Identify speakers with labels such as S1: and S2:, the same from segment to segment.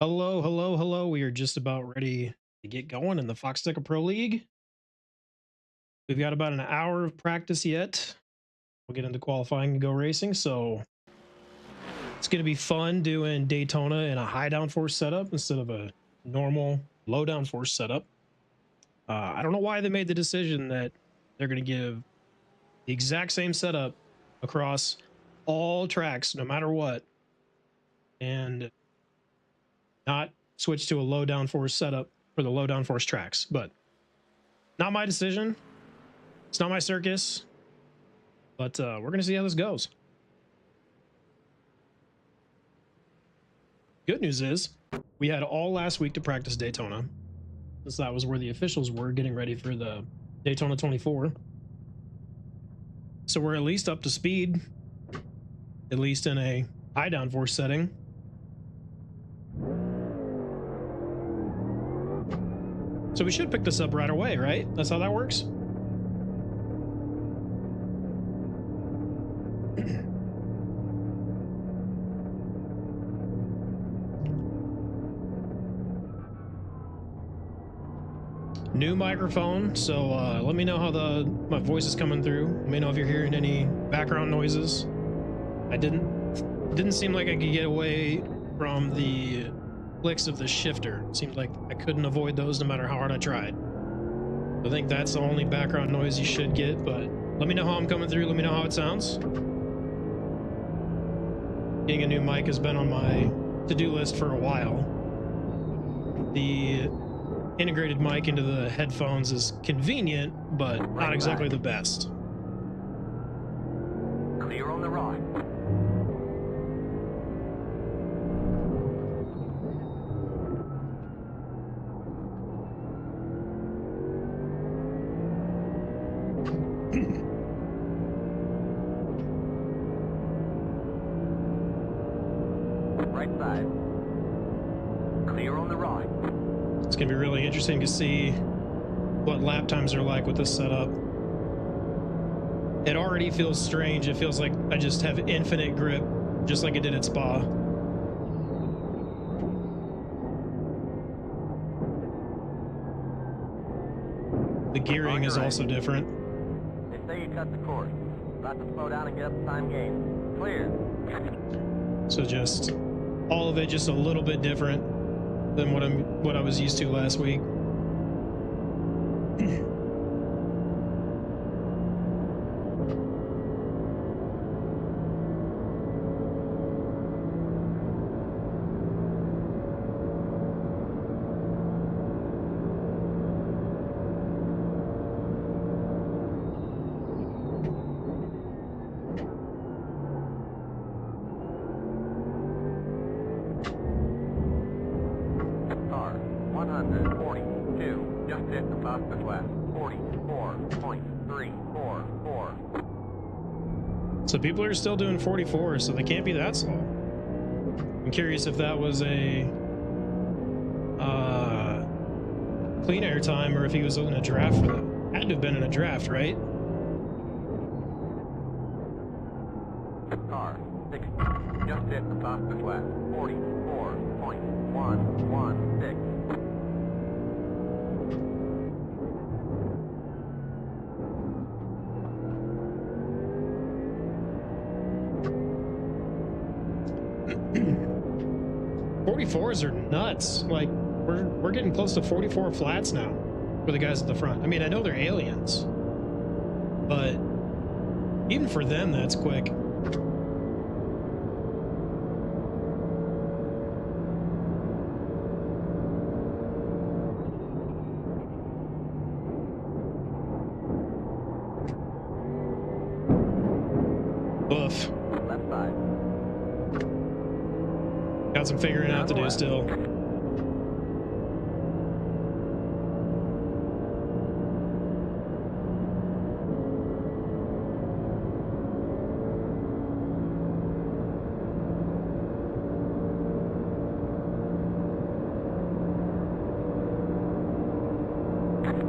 S1: Hello, hello, hello. We are just about ready to get going in the Foxxtecca Pro League. We've got about an hour of practice yet. We'll get into qualifying and go racing. So it's going to be fun doing Daytona in a high downforce setup instead of a normal low downforce setup. I don't know why they made the decision that they're going to give the exact same setup across all tracks, no matter what, and not switch to a low downforce setup for the low downforce tracks. But not my decision. It's not my circus, but we're going to see how this goes. Good news is we had all last week to practice Daytona, since that was where the officials were getting ready for the Daytona 24. So we're at least up to speed, at least in a high downforce setting. So we should pick this up right away, right? That's how that works. New microphone, so let me know how my voice is coming through. Let me know if you're hearing any background noises. I didn't seem like I could get away from the clicks of the shifter. It seemed like I couldn't avoid those no matter how hard I tried. I think that's the only background noise you should get, but let me know how I'm coming through. Let me know how it sounds. Getting a new mic has been on my to-do list for a while. The integrated mic into the headphones is convenient, but not exactly the best.
S2: Clear on the right. Right side. Clear on the right.
S1: It's gonna be really interesting to see what lap times are like with this setup. It already feels strange. It feels like I just have infinite grip, just like it did at Spa. The gearing is also different.
S2: They say you cut the course. About to slow down and get up the time gain. Clear.
S1: So just all of it just a little bit different than what I was used to last week.
S2: Car 142. Just hit the fastest lap. 44.344.
S1: So people are still doing 44, so they can't be that slow. I'm curious if that was a clean air time or if he was in a draft for that. Had to have been in a draft, right?
S2: Car 60. Just hit the fastest lap. 44.116.
S1: .44s are nuts. Like we're getting close to 44 flats now for the guys at the front. I mean, I know they're aliens, but even for them, that's quick. Oof.
S2: Left side.
S1: Got some figuring out to do still.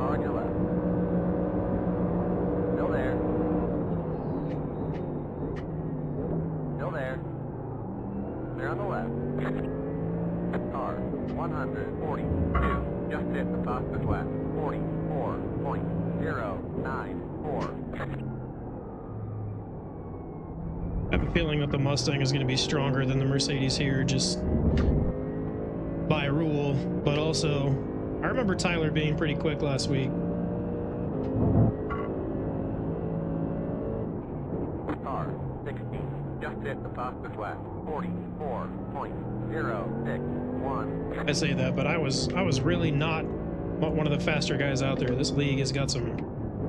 S2: On your left. Still there. Still there. Clear on the left. Car 142. Just hit the fastest lap. 44.094.
S1: I have a feeling that the Mustang is going to be stronger than the Mercedes here, just by rule. But also, I remember Tyler being pretty quick last week.
S2: Car 16. Just hit the fastest lap. 44.061.
S1: I say that, but I was really not one of the faster guys out there. This league has got some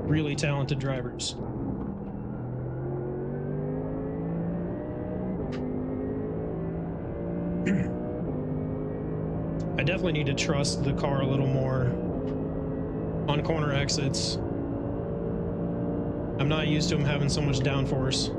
S1: really talented drivers. I definitely need to trust the car a little more on corner exits. I'm not used to him having so much downforce.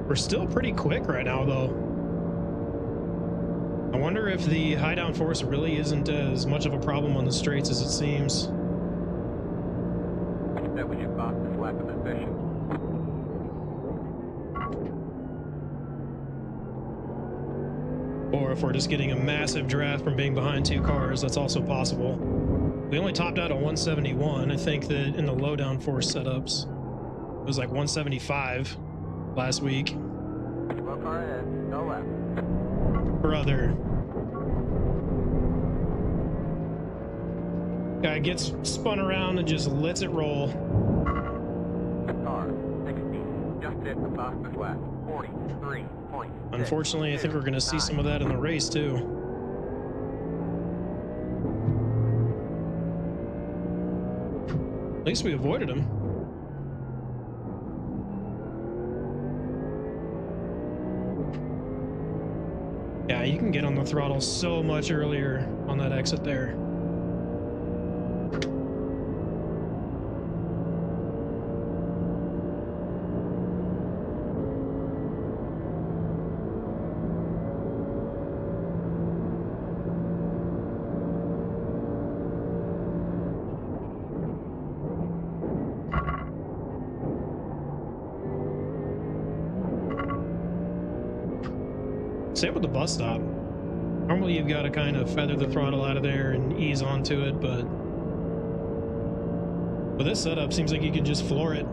S1: We're still pretty quick right now, though. I wonder if the high downforce really isn't as much of a problem on the straights as it seems.
S2: That was your fastest lap of the session.
S1: Or if we're just getting a massive draft from being behind two cars, that's also possible. We only topped out at 171. I think that in the low downforce setups, it was like 175 last week.
S2: Slow car ahead, no left.
S1: Brother. Guy gets spun around and just lets it roll.
S2: Car 16. Just hit the fastest lap. 43.
S1: Unfortunately, I think we're going to see some of that in the race, too. At least we avoided him. Yeah, you can get on the throttle so much earlier on that exit there. Same with the bus stop. Normally you've got to kind of feather the throttle out of there and ease onto it, but with this setup, seems like you can just floor it.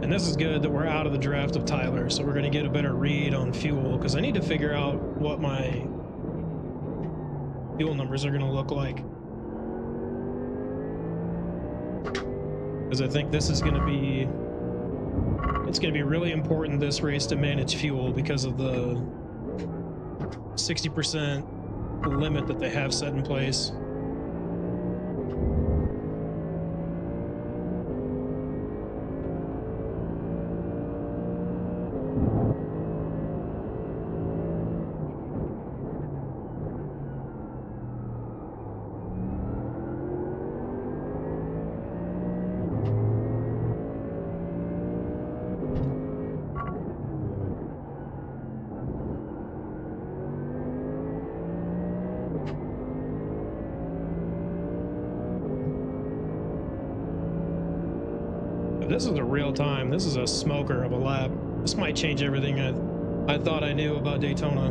S1: And this is good that we're out of the draft of Tyler, so we're going to get a better read on fuel, because I need to figure out what my fuel numbers are going to look like, because I think this is going to be, it's going to be really important this race to manage fuel because of the 60% limit that they have set in place. This is a real time. This is a smoker of a lap. This might change everything I thought I knew about Daytona.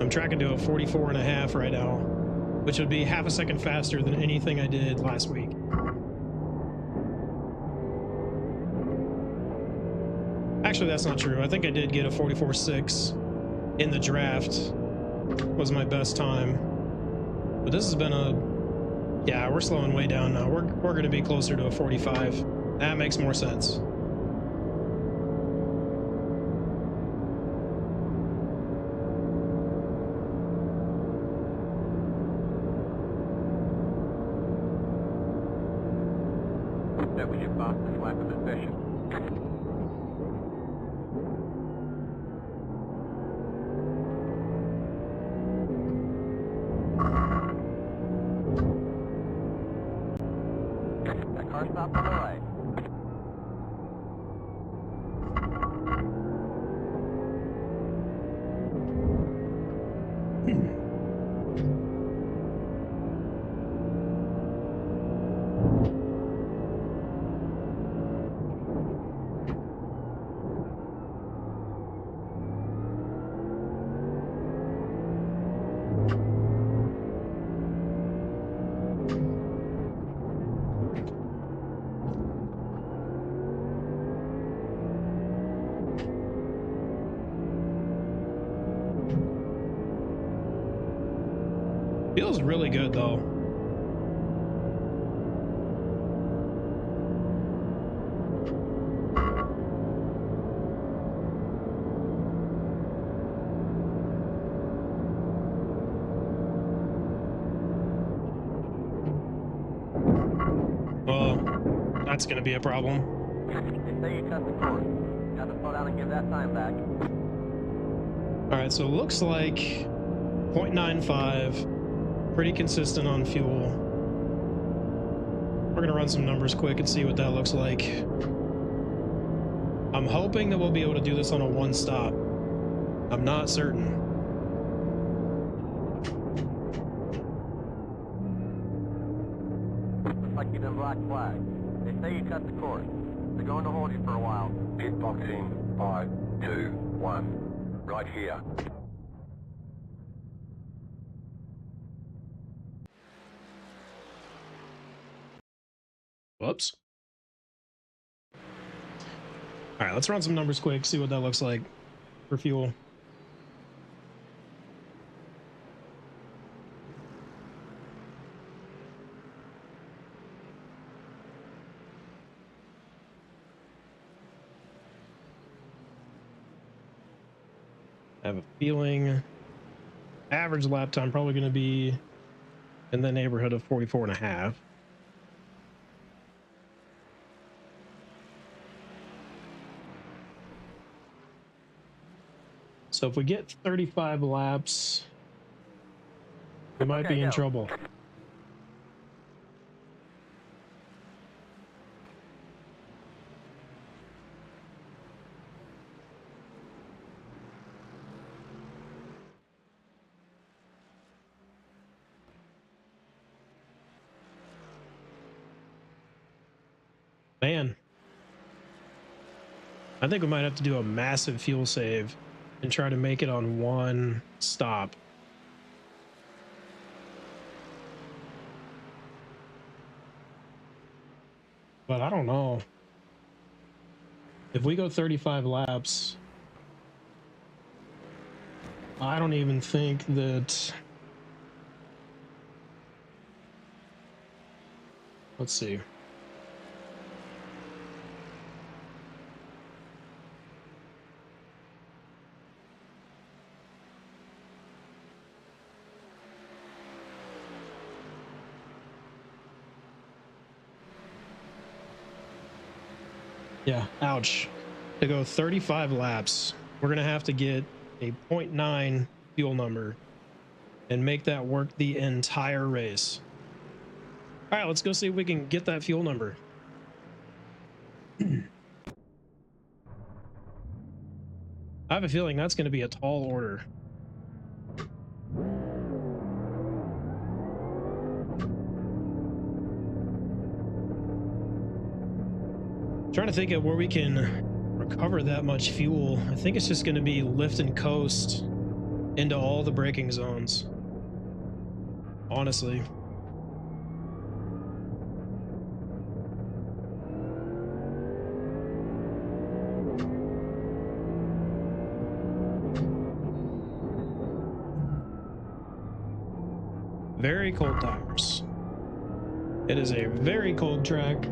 S1: I'm tracking to a 44.5 right now, which would be half a second faster than anything I did last week. Actually, that's not true. I think I did get a 44.6 in the draft, was my best time. But this has been a, yeah, we're slowing way down now. We're going to be closer to a 45. That makes more sense. Feels really good though. That's going to be a problem.
S2: They say you cut the course. Got to slow down and give that time back.
S1: All right, so it looks like 0.95, pretty consistent on fuel. We're going to run some numbers quick and see what that looks like. I'm hoping that we'll be able to do this on a one stop. I'm not certain.
S2: Looks like you done black flag. They say you cut the course. They're going to hold you for a while. Pit box in 5, 2, 1. Right here.
S1: Whoops. All right, let's run some numbers quick, see what that looks like for fuel. I have a feeling average lap time probably going to be in the neighborhood of 44.5. So if we get 35 laps, we might be in trouble. Man, I think we might have to do a massive fuel save and try to make it on one stop. But I don't know. If we go 35 laps, I don't even think that... Let's see. Yeah, ouch. To go 35 laps, we're going to have to get a 0.9 fuel number and make that work the entire race. All right, let's go see if we can get that fuel number. I have a feeling that's going to be a tall order. Trying to think of where we can recover that much fuel. I think it's just going to be lift and coast into all the braking zones, honestly. Very cold tires. It is a very cold track.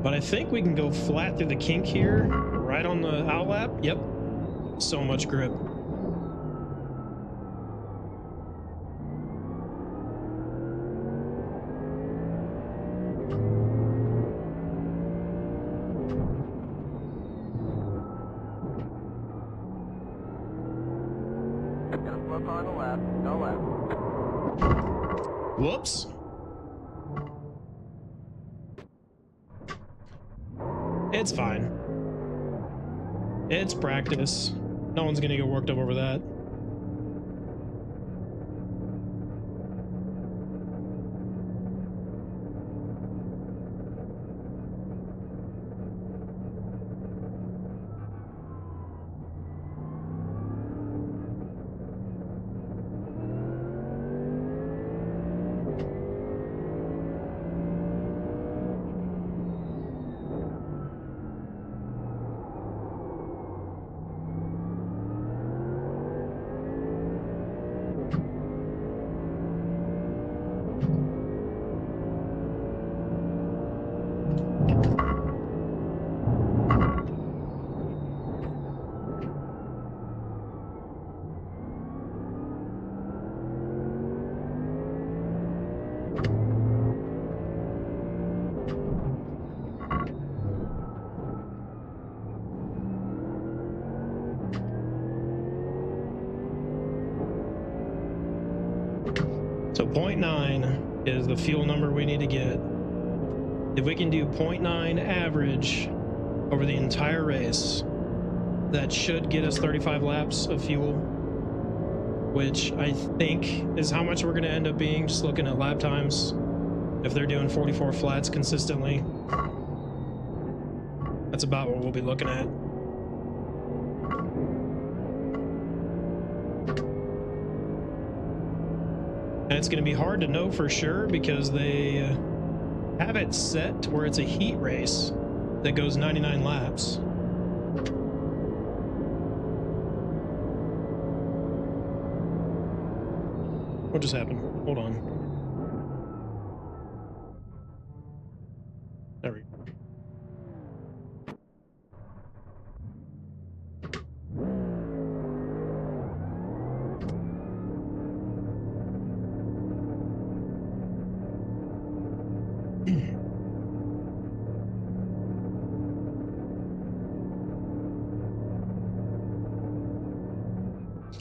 S1: But I think we can go flat through the kink here, right on the outlap. Yep. So much grip.
S2: Gonna flip on the left. Go left.
S1: Whoops. It's fine. It's practice. No one's gonna get worked up over that. So 0.9 is the fuel number we need to get. If we can do 0.9 average over the entire race, that should get us 35 laps of fuel, which I think is how much we're going to end up being, just looking at lap times. If they're doing 44 flats consistently, that's about what we'll be looking at. And it's going to be hard to know for sure because they have it set to where it's a heat race that goes 99 laps. What just happened? Hold on. There we go.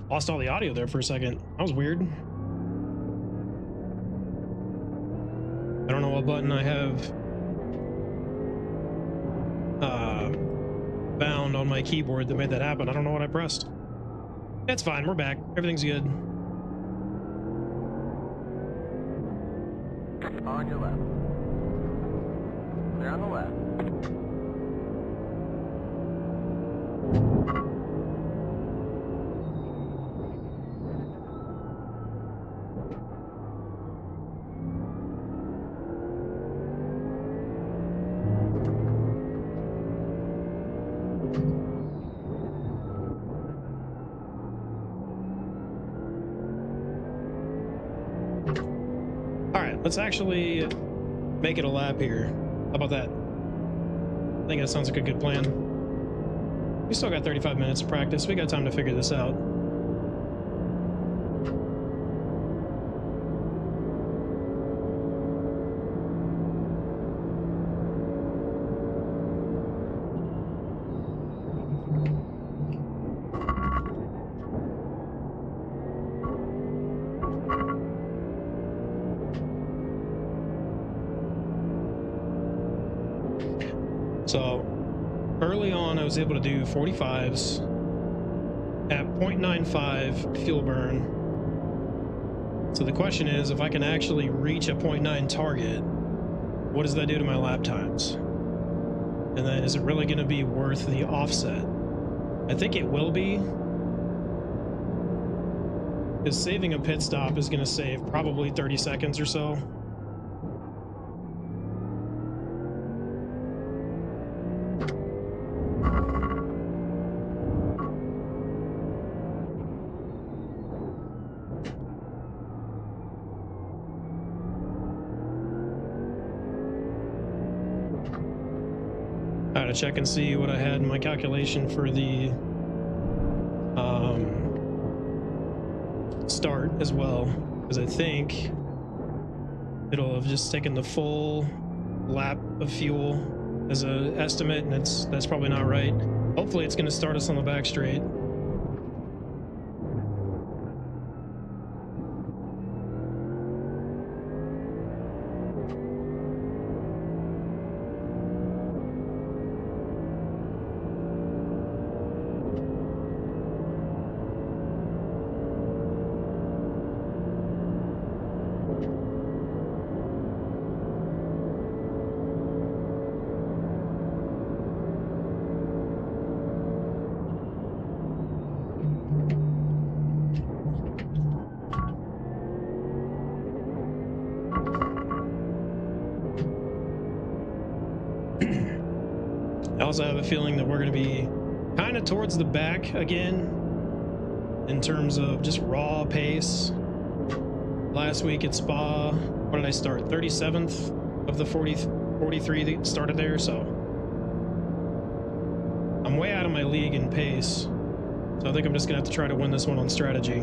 S1: Lost all the audio there for a second. That was weird. I don't know what button I have bound on my keyboard that made that happen. I don't know what I pressed. It's fine. We're back. Everything's good.
S2: On your left. They're on the left.
S1: Let's actually make it a lap here. How about that? I think that sounds like a good plan. We still got 35 minutes of practice. We got time to figure this out. So early on, I was able to do 45s at 0.95 fuel burn. So the question is, if I can actually reach a 0.9 target, what does that do to my lap times? And then is it really going to be worth the offset? I think it will be, because saving a pit stop is going to save probably 30 seconds or so. To check and see what I had in my calculation for the start as well, because I think it'll have just taken the full lap of fuel as an estimate, and that's probably not right. Hopefully it's going to start us on the back straight. I also have a feeling that we're going to be kind of towards the back again in terms of just raw pace. Last week at Spa, what did I start? 37th of the 43 that started there, so I'm way out of my league in pace. So I think I'm just going to have to try to win this one on strategy.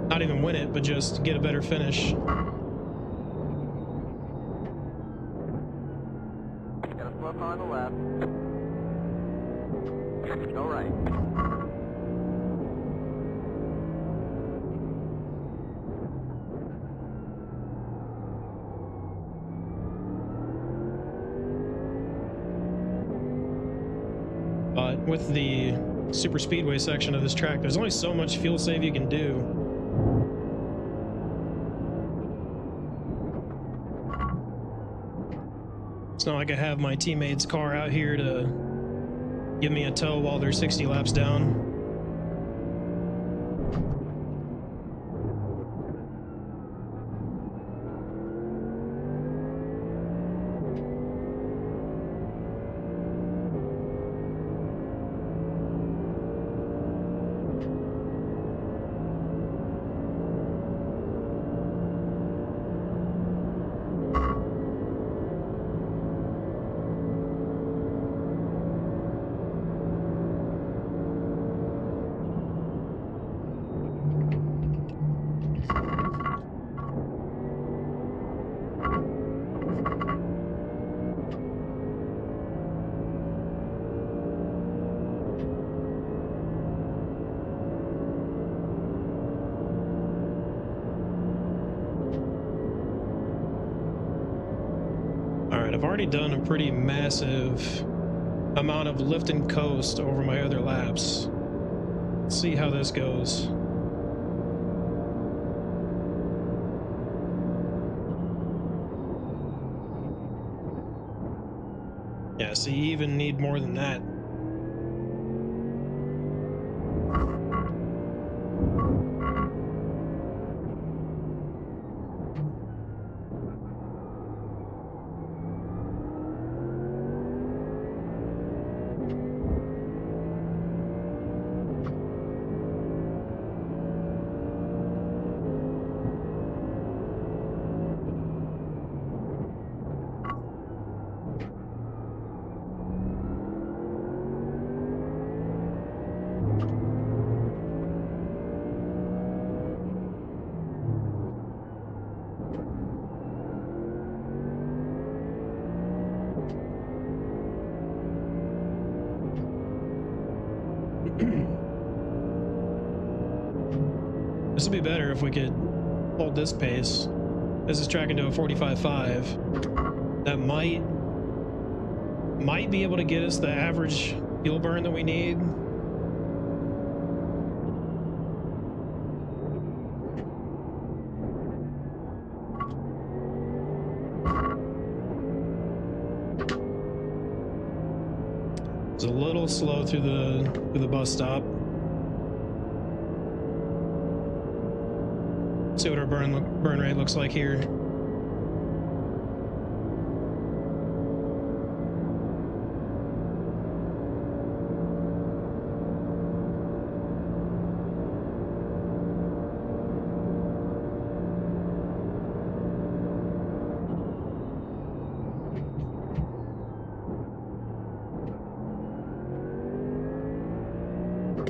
S1: Not even win it, but just get a better finish.
S2: Gotta slow car on the left. Go right.
S1: with the super speedway section of this track. There's only so much fuel save you can do. It's not like I have my teammate's car out here to give me a tow while they're 60 laps down. I've already done a pretty massive amount of lift and coast over my other laps. Let's see how this goes. Yeah, so you even need more than that. This would be better if we could hold this pace. This is tracking to a 45.5. That might be able to get us the average fuel burn that we need. It's a little slow through the bus stop. See what our burn rate looks like here.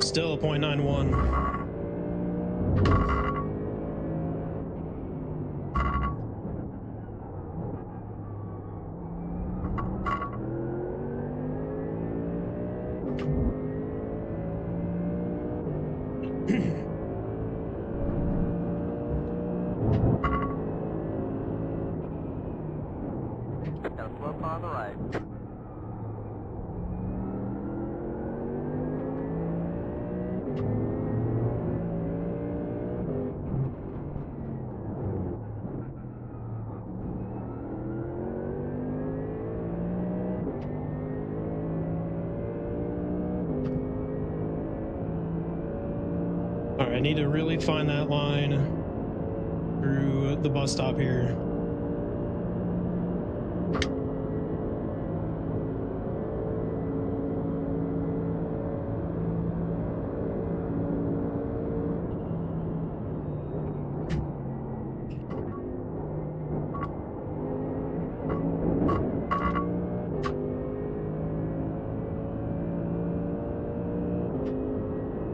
S1: Still a 0.91.
S2: Got a slow car on the right.
S1: All right, I need to really find that line through the bus stop here.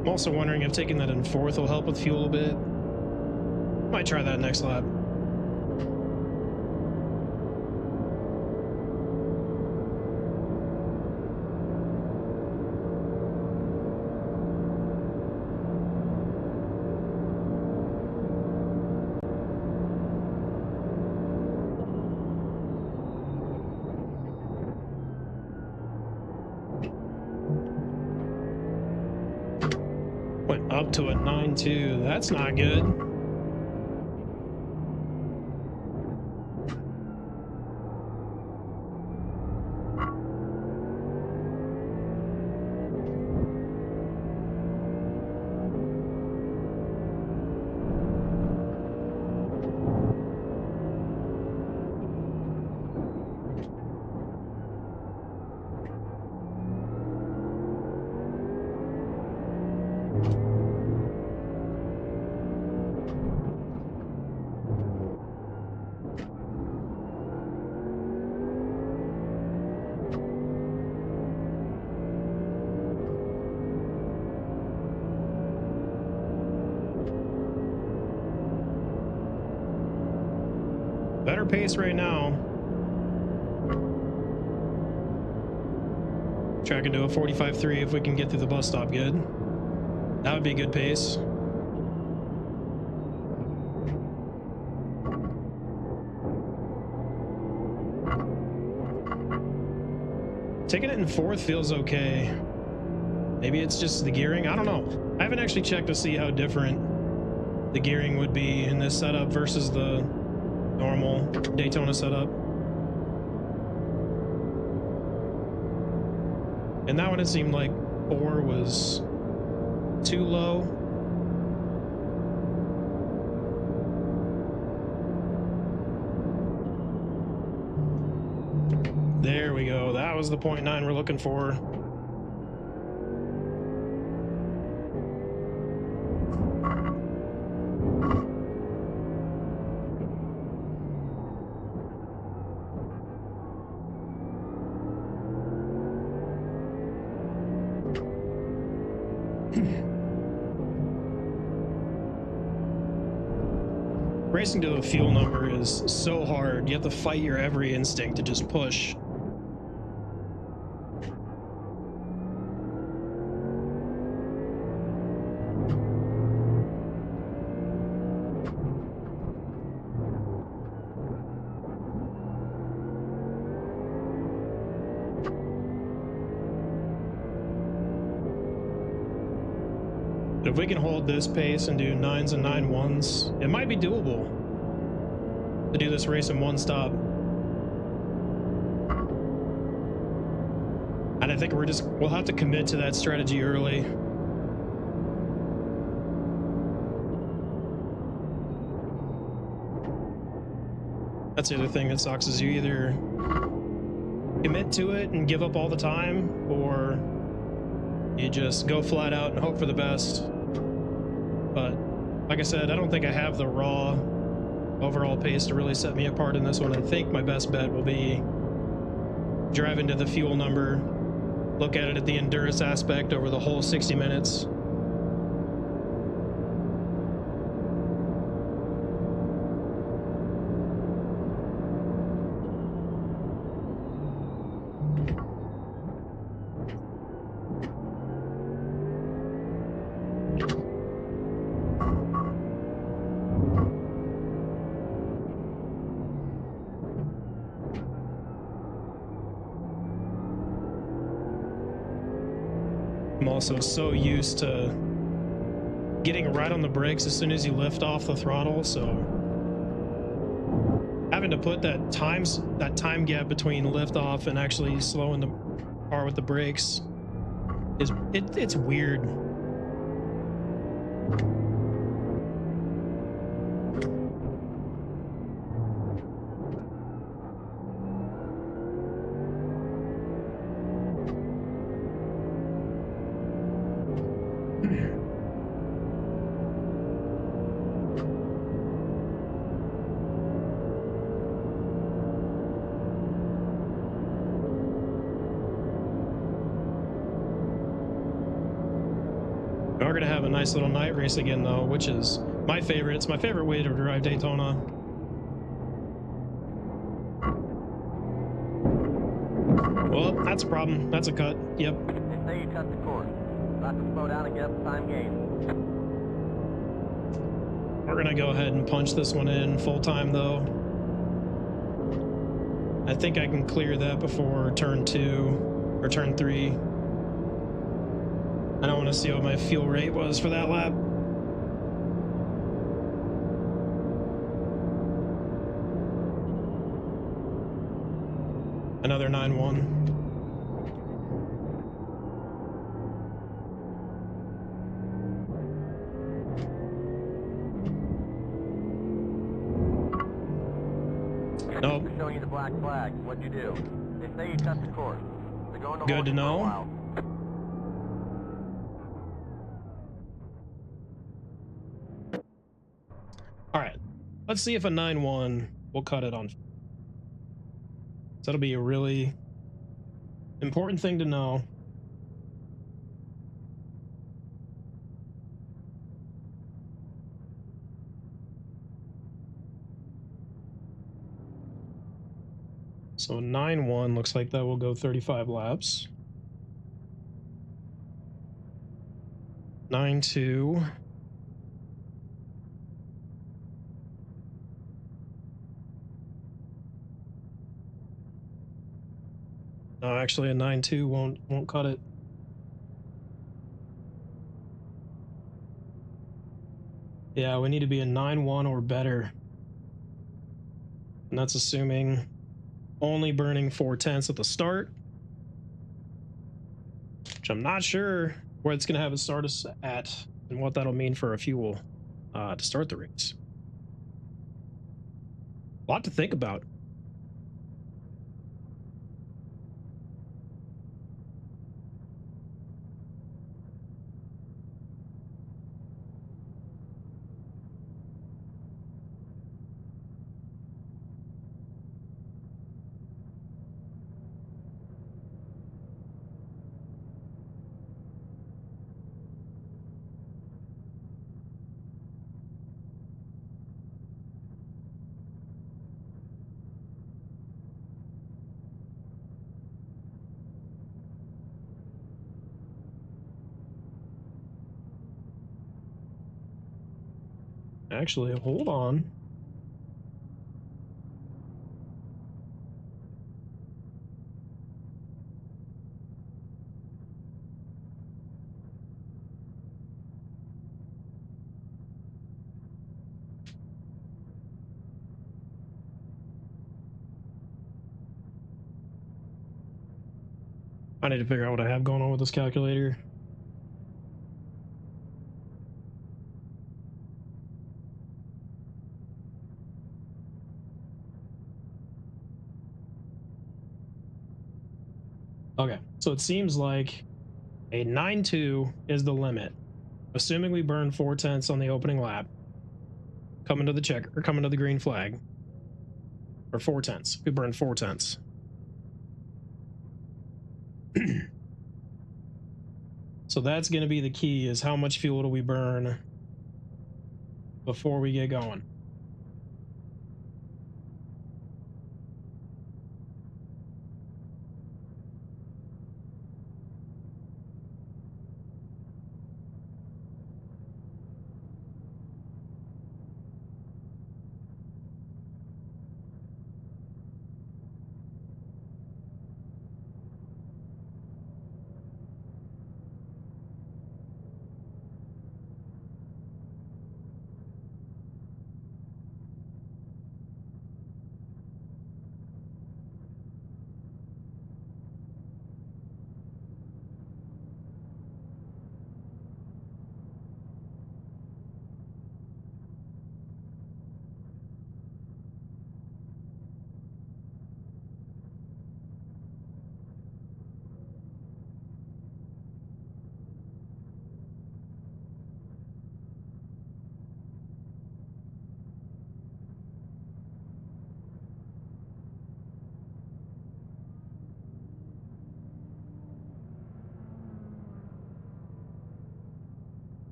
S1: I'm also wondering if taking that in fourth will help with fuel a bit. Might try that next lap. Up to a 9.2. That's not good. Better pace right now. Tracking to a 45.3 if we can get through the bus stop good. That would be a good pace. Taking it in fourth feels okay. Maybe it's just the gearing. I don't know. I haven't actually checked to see how different the gearing would be in this setup versus the normal Daytona setup. And that one, it seemed like 4 was too low. There we go. That was the 0.9 we're looking for. Racing to a fuel number is so hard. You have to fight your every instinct to just push. If we can hold this pace and do 9s and 9.1s, it might be doable to do this race in one stop. And I think we'll have to commit to that strategy early. That's the other thing that sucks, is you either commit to it and give up all the time, or you just go flat out and hope for the best. But like I said, I don't think I have the raw overall pace to really set me apart in this one. I think my best bet will be drive into the fuel number, look at it at the endurance aspect over the whole 60 minutes. I'm also so used to getting right on the brakes as soon as you lift off the throttle, so having to put that time gap between liftoff and actually slowing the car with the brakes is it's weird. We're gonna have a nice little night race again though, which is my favorite. It's my favorite way to drive Daytona. Well, that's a problem. That's a cut. Yep.
S2: They say you cut the course. About to slow down and get up the time gain.
S1: We're gonna go ahead and punch this one in full time though. I think I can clear that before turn 2 or turn 3. I don't want to see what my fuel rate was for that lap. Another 9-1. Nope.
S2: They're showing you the black flag. What'd you do? They say you cut the course. They're going to
S1: Good
S2: hold
S1: to
S2: you for a
S1: know.
S2: while.
S1: All right. Let's see if a 9-1 will cut it on. That'll be a really important thing to know. So 9-1 looks like that will go 35 laps. 9-2. No, actually a 9-2 won't cut it. Yeah, we need to be a 9-1 or better. And that's assuming only burning 4/10 at the start, which I'm not sure where it's going to have it start us at and what that'll mean for our fuel to start the race. A lot to think about. Actually, hold on. I need to figure out what I have going on with this calculator. Okay, so it seems like a 9-2 is the limit, assuming we burn 4/10 on the opening lap, coming to the check or coming to the green flag, or 4/10. We burn 4/10. So that's going to be the key: is how much fuel do we burn before we get going.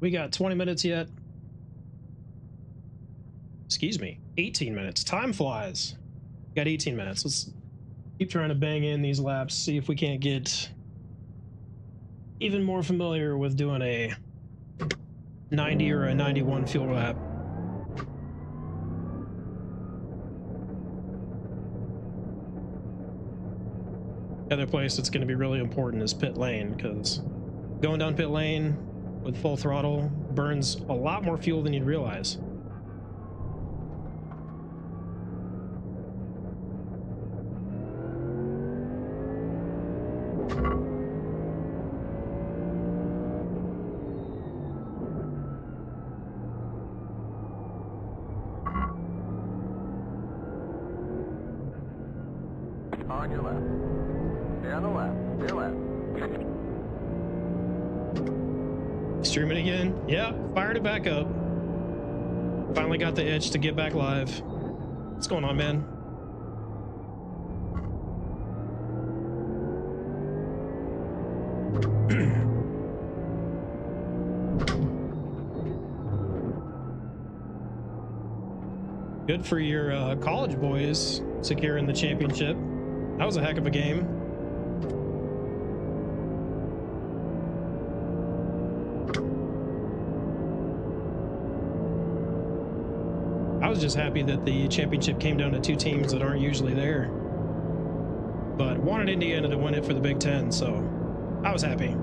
S1: We got 20 minutes yet. excuse me, 18 minutes. Time flies. Got 18 minutes. Let's keep trying to bang in these laps, see if we can't get even more familiar with doing a 90 or a 91 fuel lap. The other place that's going to be really important is pit lane, because going down pit lane with full throttle burns a lot more fuel than you'd realize.
S2: On your left. Stay on the left. Your left.
S1: Stream it again. Yeah, fired it back up. Finally got the itch to get back live. What's going on, man? Good for your college boys securing the championship. That was a heck of a game. I was just happy that the championship came down to two teams that aren't usually there. But wanted Indiana to win it for the Big Ten, so I was happy.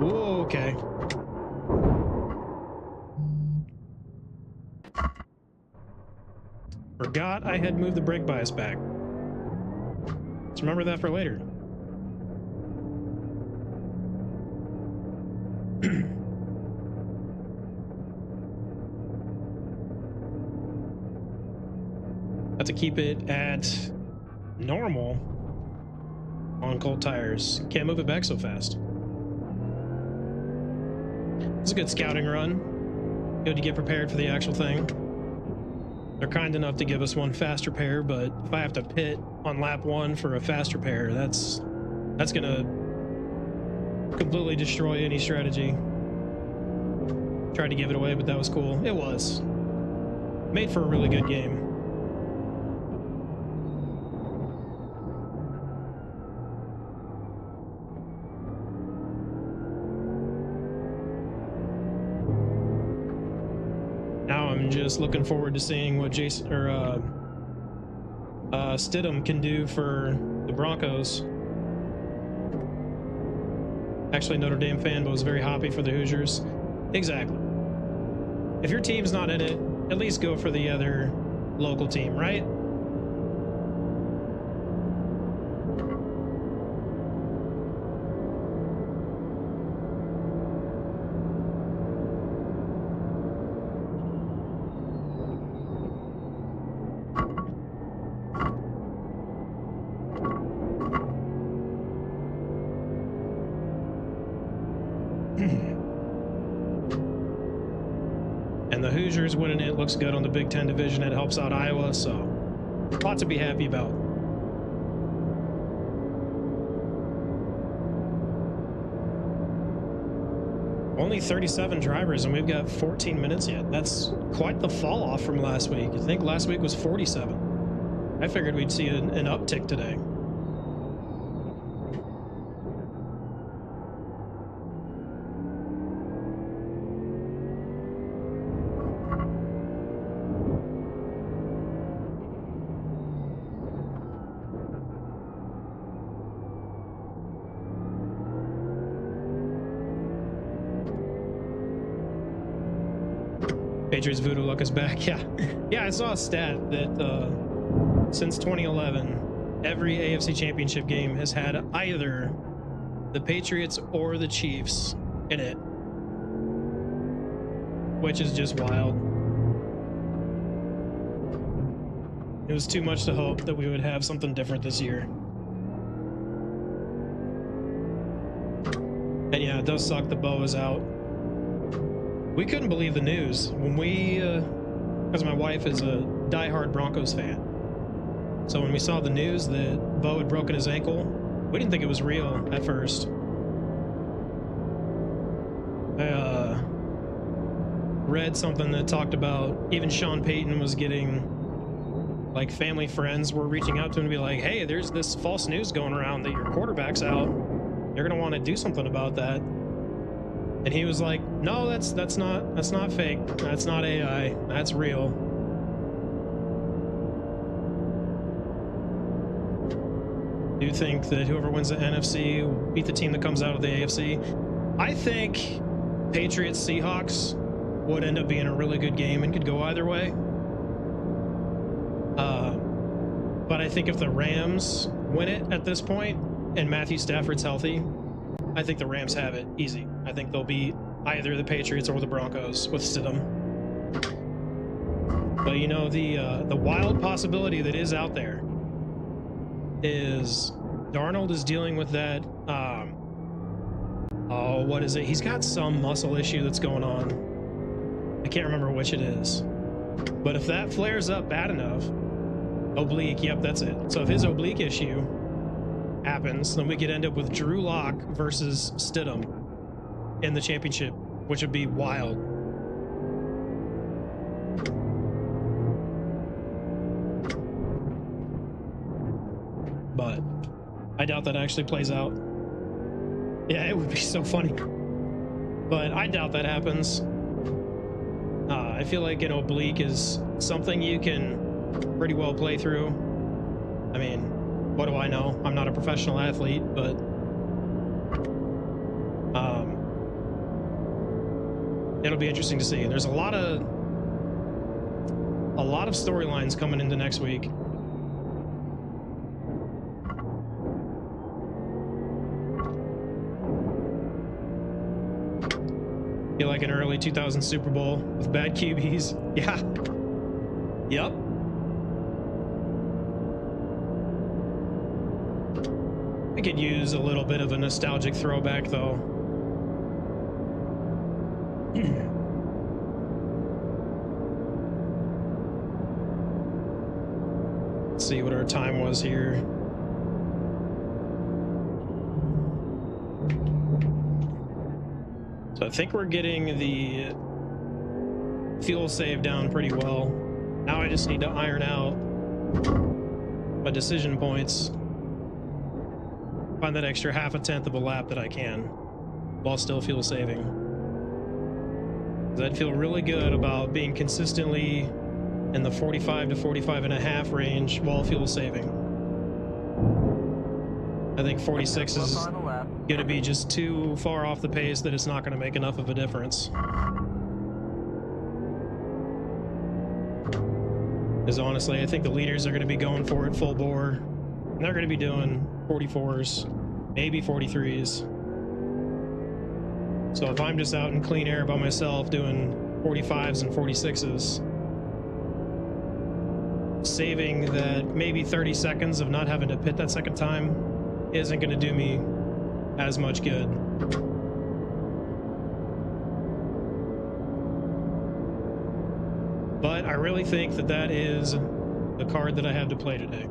S1: Ooh, okay. Forgot I had moved the brake bias back. Let's remember that for later. Have to keep it at normal on cold tires. Can't move it back so fast. It's a good scouting run. Good to get prepared for the actual thing. They're kind enough to give us one faster pair, but if I have to pit on lap 1 for a faster pair, that's gonna completely destroy any strategy. Tried to give it away, but that was cool. It was. Made for a really good game. I'm just looking forward to seeing what Jason or Stidham can do for the Broncos. Actually, Notre Dame fan, but was very happy for the Hoosiers. Exactly. If your team's not in it, at least go for the other local team, right? And the Hoosiers winning it looks good on the Big Ten division. It helps out Iowa, so a lot to be happy about. Only 37 drivers, and we've got 14 minutes yet. That's quite the fall off from last week. I think last week was 47. I figured we'd see an uptick today. Patriots voodoo luck is back. Yeah, I saw a stat that since 2011, every AFC Championship game has had either the Patriots or the Chiefs in it, which is just wild. It was too much to hope that we would have something different this year. And yeah, it does suck the Bo is out. We couldn't believe the news when we, because my wife is a diehard Broncos fan. So when we saw the news that Bo had broken his ankle, we didn't think it was real at first. I read something that talked about even Sean Payton was getting, like, family friends were reaching out to him to be like, hey, there's this false news going around that your quarterback's out. You're gonna want to do something about that. And he was like, no, that's not fake. That's not AI. That's real. Do you think that whoever wins the NFC will beat the team that comes out of the AFC? I think Patriots Seahawks would end up being a really good game and could go either way. But I think if the Rams win it at this point and Matthew Stafford's healthy, I think the Rams have it easy. I think they'll beat either the Patriots or the Broncos with Stidham. But you know, the wild possibility that is out there is Darnold is dealing with that. Oh, what is it? He's got some muscle issue that's going on. I can't remember which it is. But if that flares up bad enough, oblique, yep, that's it. So if his oblique issue happens, then we could end up with Drew Lock versus Stidham in the championship, which would be wild. But I doubt that actually plays out. Yeah, it would be so funny. But I doubt that happens. I feel like an oblique is something you can pretty well play through. I mean, what do I know? I'm not a professional athlete, but it'll be interesting to see. There's a lot of storylines coming into next week. Feel like an early 2000 Super Bowl with bad QBs. Yeah. Yep. I could use a little bit of a nostalgic throwback, though. Let's see what our time was here. So I think we're getting the fuel save down pretty well. Now I just need to iron out my decision points. Find that extra half a tenth of a lap that I can while still fuel saving. 'Cause I'd feel really good about being consistently in the 45 to 45 and a half range while fuel saving. I think 46 is going to be just too far off the pace that it's not going to make enough of a difference. Because honestly, I think the leaders are going to be going for it full bore. And they're going to be doing 44s, maybe 43s. So if I'm just out in clean air by myself doing 45s and 46s, saving that maybe 30 seconds of not having to pit that second time isn't going to do me as much good. But I really think that that is the card that I have to play today.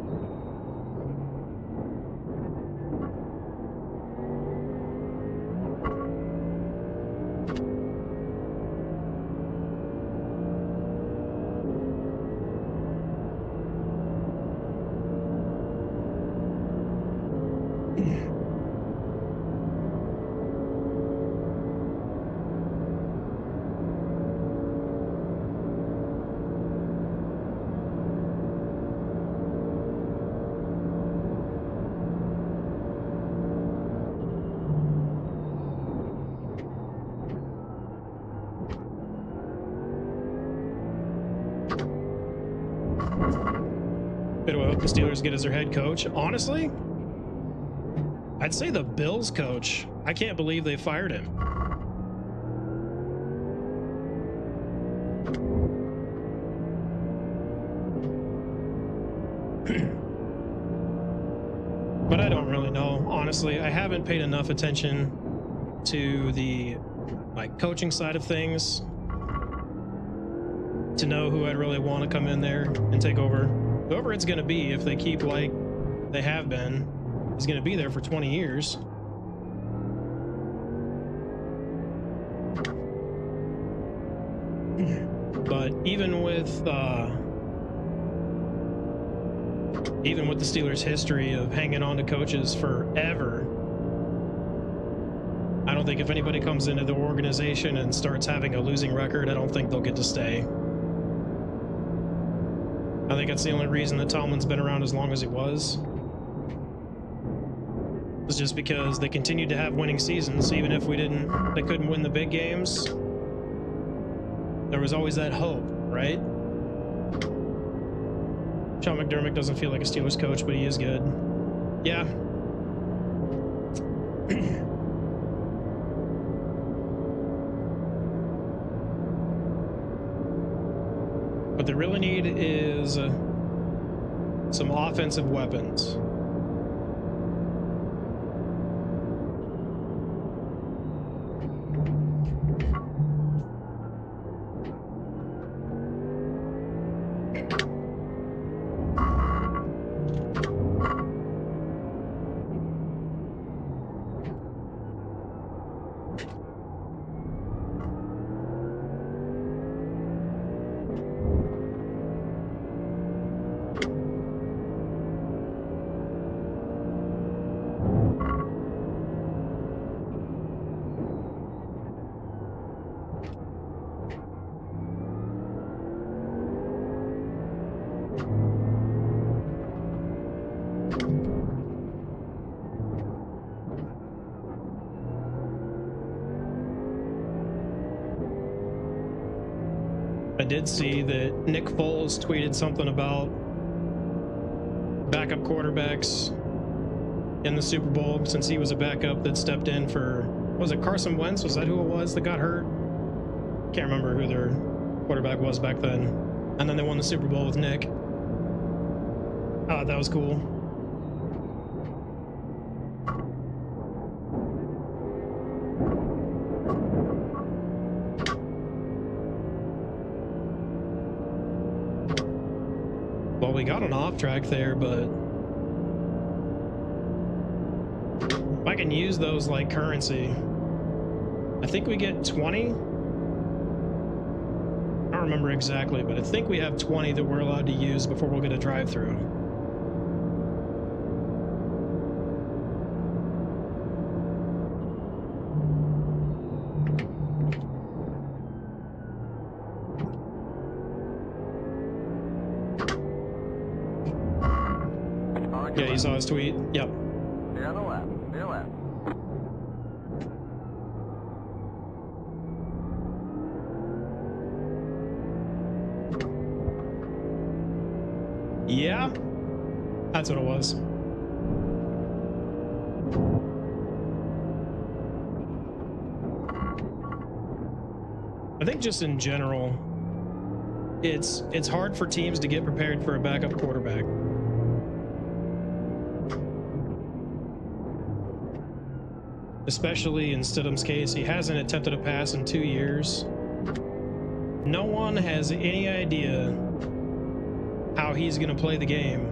S1: Who do I hope the Steelers get as their head coach? Honestly, I'd say the Bills coach. I can't believe they fired him. But I don't really know. Honestly, I haven't paid enough attention to the coaching side of things to know who I'd really want to come in there and take over. Whoever it's going to be, if they keep like they have been, is going to be there for 20 years. But even with the Steelers' history of hanging on to coaches forever, I don't think if anybody comes into the organization and starts having a losing record, I don't think they'll get to stay. I think that's the only reason that Tomlin's been around as long as he was. It's just because they continued to have winning seasons, even if they couldn't win the big games. There was always that hope, right? Sean McDermott doesn't feel like a Steelers coach, but he is good. Yeah. What they really need is some offensive weapons. I did see that Nick Foles tweeted something about backup quarterbacks in the Super Bowl, since he was a backup that stepped in for, was it Carson Wentz? Was that who it was that got hurt? Can't remember who their quarterback was back then. And then they won the Super Bowl with Nick. That was cool. Well, we got an off track there, but if I can use those like currency, I think we get 20. I don't remember exactly, but I think we have 20 that we're allowed to use before we'll get a drive-through. Yeah, you saw his tweet. Yep.
S2: Stay on the left. Stay left.
S1: Yeah, that's what it was. I think just in general, it's hard for teams to get prepared for a backup quarterback. Especially in Stidham's case, he hasn't attempted a pass in 2 years. No one has any idea how he's going to play the game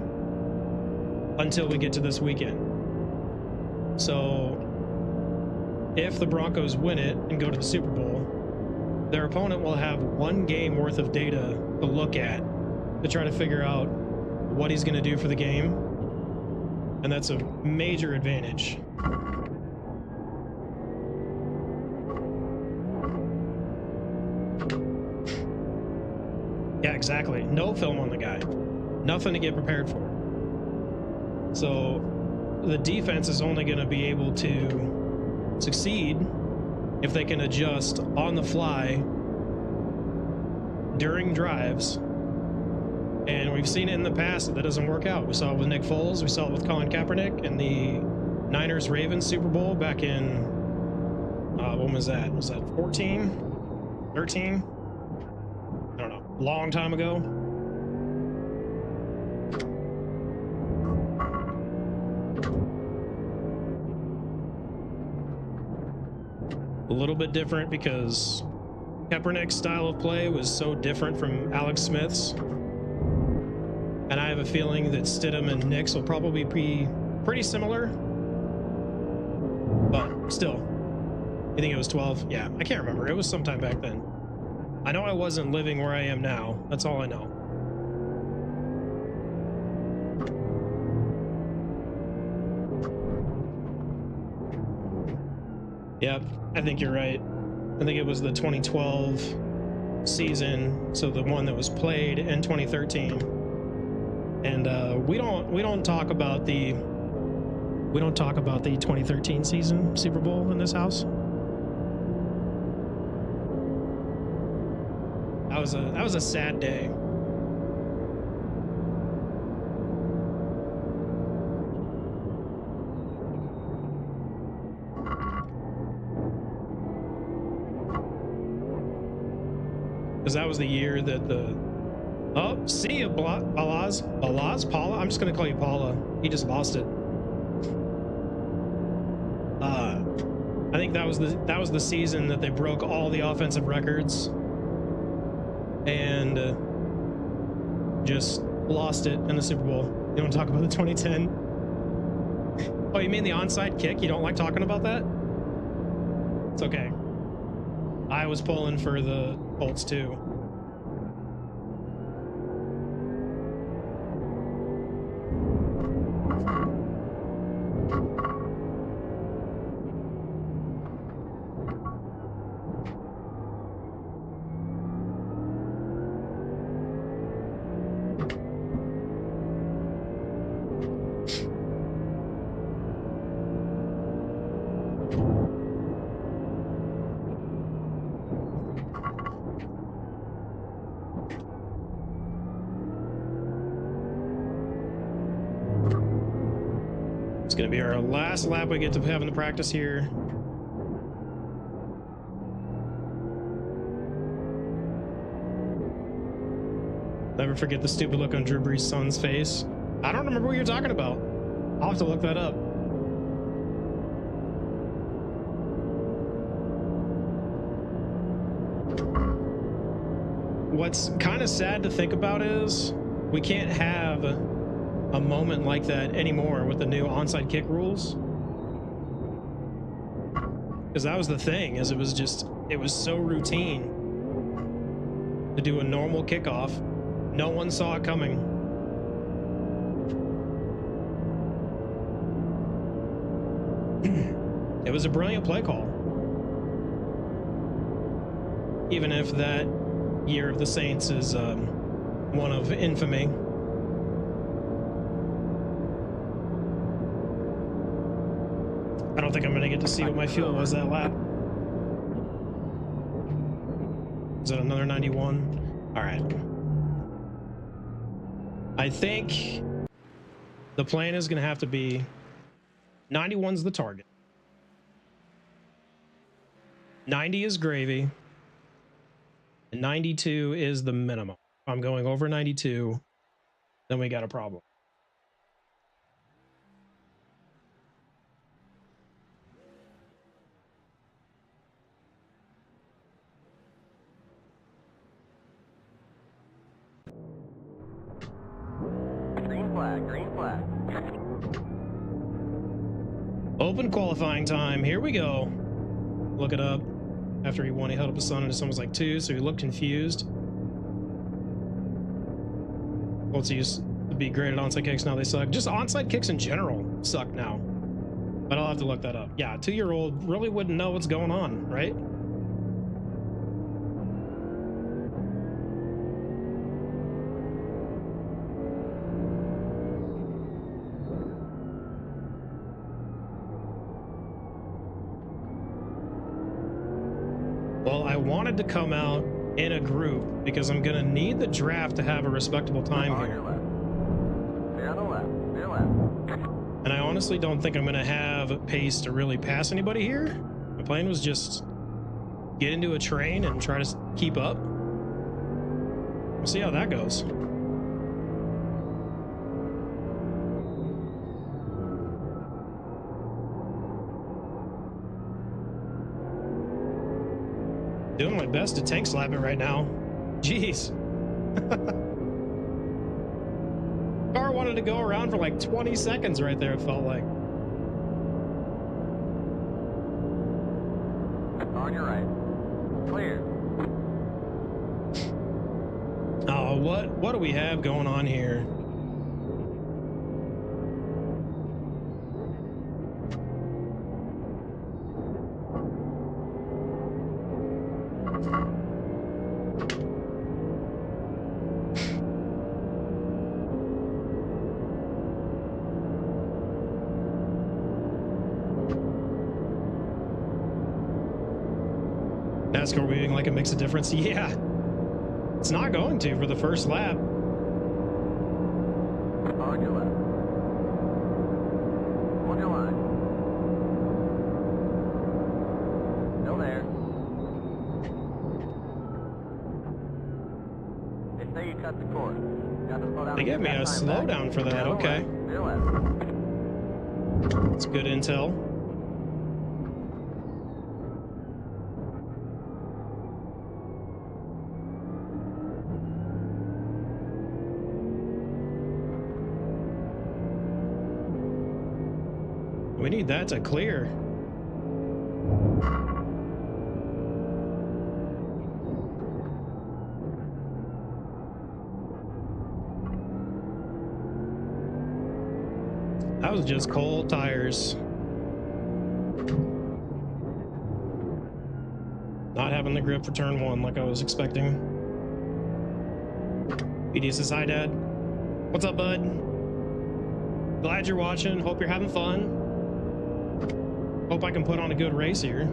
S1: until we get to this weekend. So if the Broncos win it and go to the Super Bowl, their opponent will have one game worth of data to look at to try to figure out what he's going to do for the game. And that's a major advantage. Yeah, exactly. No film on the guy. Nothing to get prepared for. So the defense is only going to be able to succeed if they can adjust on the fly during drives. And we've seen it in the past that doesn't work out. We saw it with Nick Foles. We saw it with Colin Kaepernick in the Niners-Ravens Super Bowl back in, when was that? Was that 14? 13? I don't know. Long time ago. A little bit different because Kaepernick's style of play was so different from Alex Smith's. And I have a feeling that Stidham and Nick's will probably be pretty similar. But still. You think it was 12? Yeah, I can't remember. It was sometime back then. I know I wasn't living where I am now. That's all I know. Yep, I think you're right. I think it was the 2012 season, so the one that was played in 2013. And we don't talk about the 2013 season Super Bowl in this house. That was a sad day. Because that was the year that see ya, Paula. I'm just gonna call you Paula. He just lost it. I think that was the season that they broke all the offensive records and just lost it in the Super Bowl. You want to talk about the 2010? Oh, you mean the onside kick? You don't like talking about that? It's okay. I was pulling for the Colts too. Gonna be our last lap we get to have in the practice here. Never forget the stupid look on Drew Brees' son's face. I don't remember what you're talking about. I'll have to look that up. What's kind of sad to think about is we can't have a moment like that anymore with the new onside kick rules, because that was the thing, is it was so routine to do a normal kickoff. No one saw it coming. It was a brilliant play call, even if that year of the Saints is one of infamy. I don't think I'm going to get to see what my fuel was that lap. Is that another 91? All right. I think the plan is going to have to be 91's the target. 90 is gravy. And 92 is the minimum. If I'm going over 92, then we got a problem.
S2: Green flag.
S1: Open qualifying time. Here we go. Look it up. After he won, he held up his son and his son was like 2, so he looked confused. Colts used to be great at onside kicks. Now they suck. Just onside kicks in general suck now. But I'll have to look that up. Yeah, a 2-year-old really wouldn't know what's going on, right? Well, I wanted to come out in a group because I'm going to need the draft to have a respectable time here.
S2: Stay on the left. Stay left.
S1: And I honestly don't think I'm going to have pace to really pass anybody here. My plan was just get into a train and try to keep up. We'll see how that goes. Doing my best to tank slap it right now. Jeez. Car wanted to go around for like 20 seconds right there, it felt like.
S2: On your right. Clear.
S1: Oh, what do we have going on here? NASCAR weaving like it makes a difference. Yeah, it's not going to for the first lap.
S2: On your left. On your line. Still there. They say you cut the course. Got to slow down.
S1: They gave me a slowdown for that. Okay.
S2: Still left.
S1: That's good intel. We need that to clear. That was just cold tires. Not having the grip for turn one like I was expecting. PD says, hi, Dad. What's up, bud? Glad you're watching. Hope you're having fun. Hope I can put on a good race here.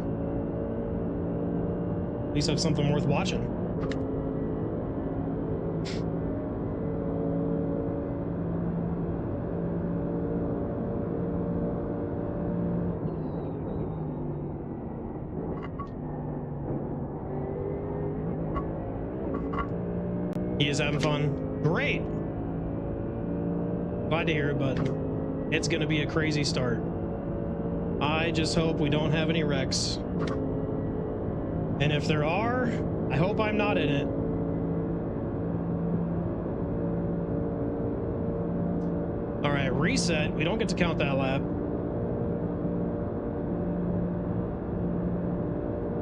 S1: At least have something worth watching. He is having fun. Great. Glad to hear it, but it's going to be a crazy start. I just hope we don't have any wrecks. And if there are, I hope I'm not in it. All right, reset. We don't get to count that lap.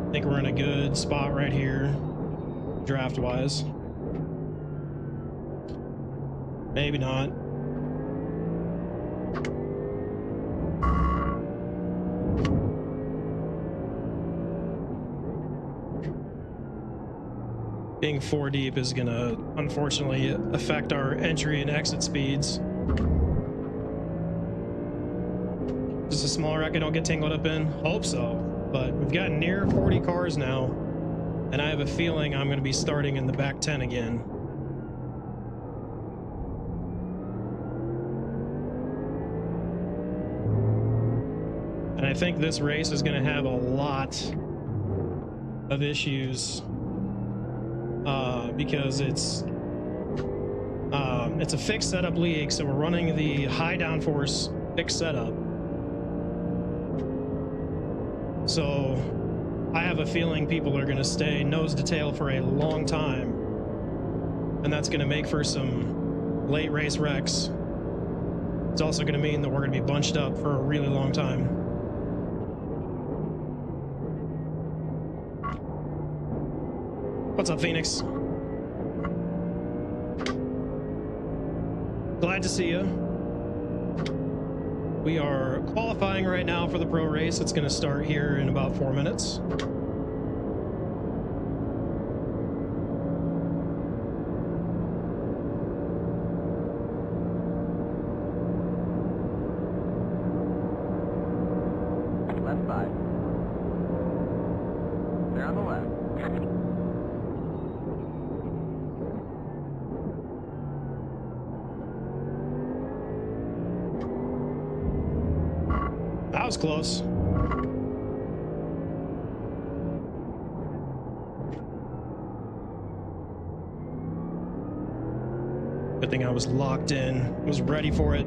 S1: I think we're in a good spot right here, draft-wise. Maybe not. Being 4 deep is gonna unfortunately affect our entry and exit speeds. Just a small wreck I don't get tangled up in. Hope so, but we've gotten near 40 cars now, and I have a feeling I'm gonna be starting in the back 10 again. And I think this race is gonna have a lot of issues. Because it's a fixed setup league, so we're running the high downforce fixed setup. So I have a feeling people are going to stay nose to tail for a long time, and that's going to make for some late race wrecks. It's also going to mean that we're going to be bunched up for a really long time. What's up, Phoenix? Glad to see you. We are qualifying right now for the pro race. It's going to start here in about 4 minutes.
S2: Left side. They're on the left.
S1: That was close. Good thing I was locked in, was ready for it.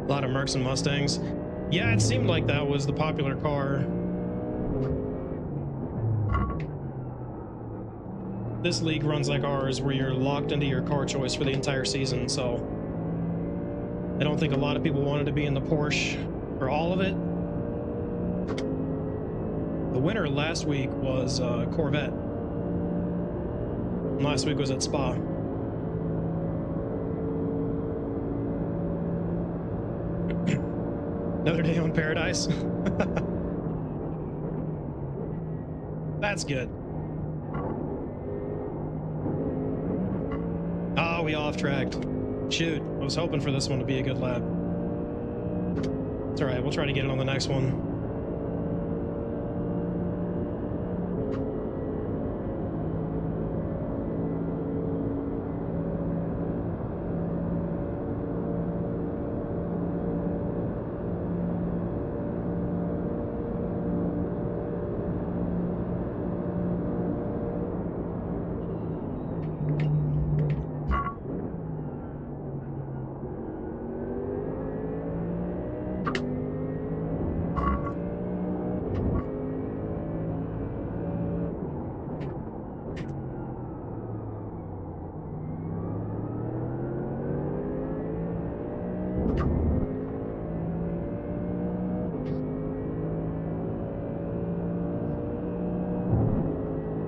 S1: A lot of Mercs and Mustangs. Yeah, it seemed like that was the popular car. this league runs like ours, where you're locked into your car choice for the entire season. So I don't think a lot of people wanted to be in the Porsche for all of it. The winner last week was Corvette. And last week was at Spa. Another day on Paradise. That's good. Oh, we off-tracked. Shoot, I was hoping for this one to be a good lap. It's all right, we'll try to get it on the next one.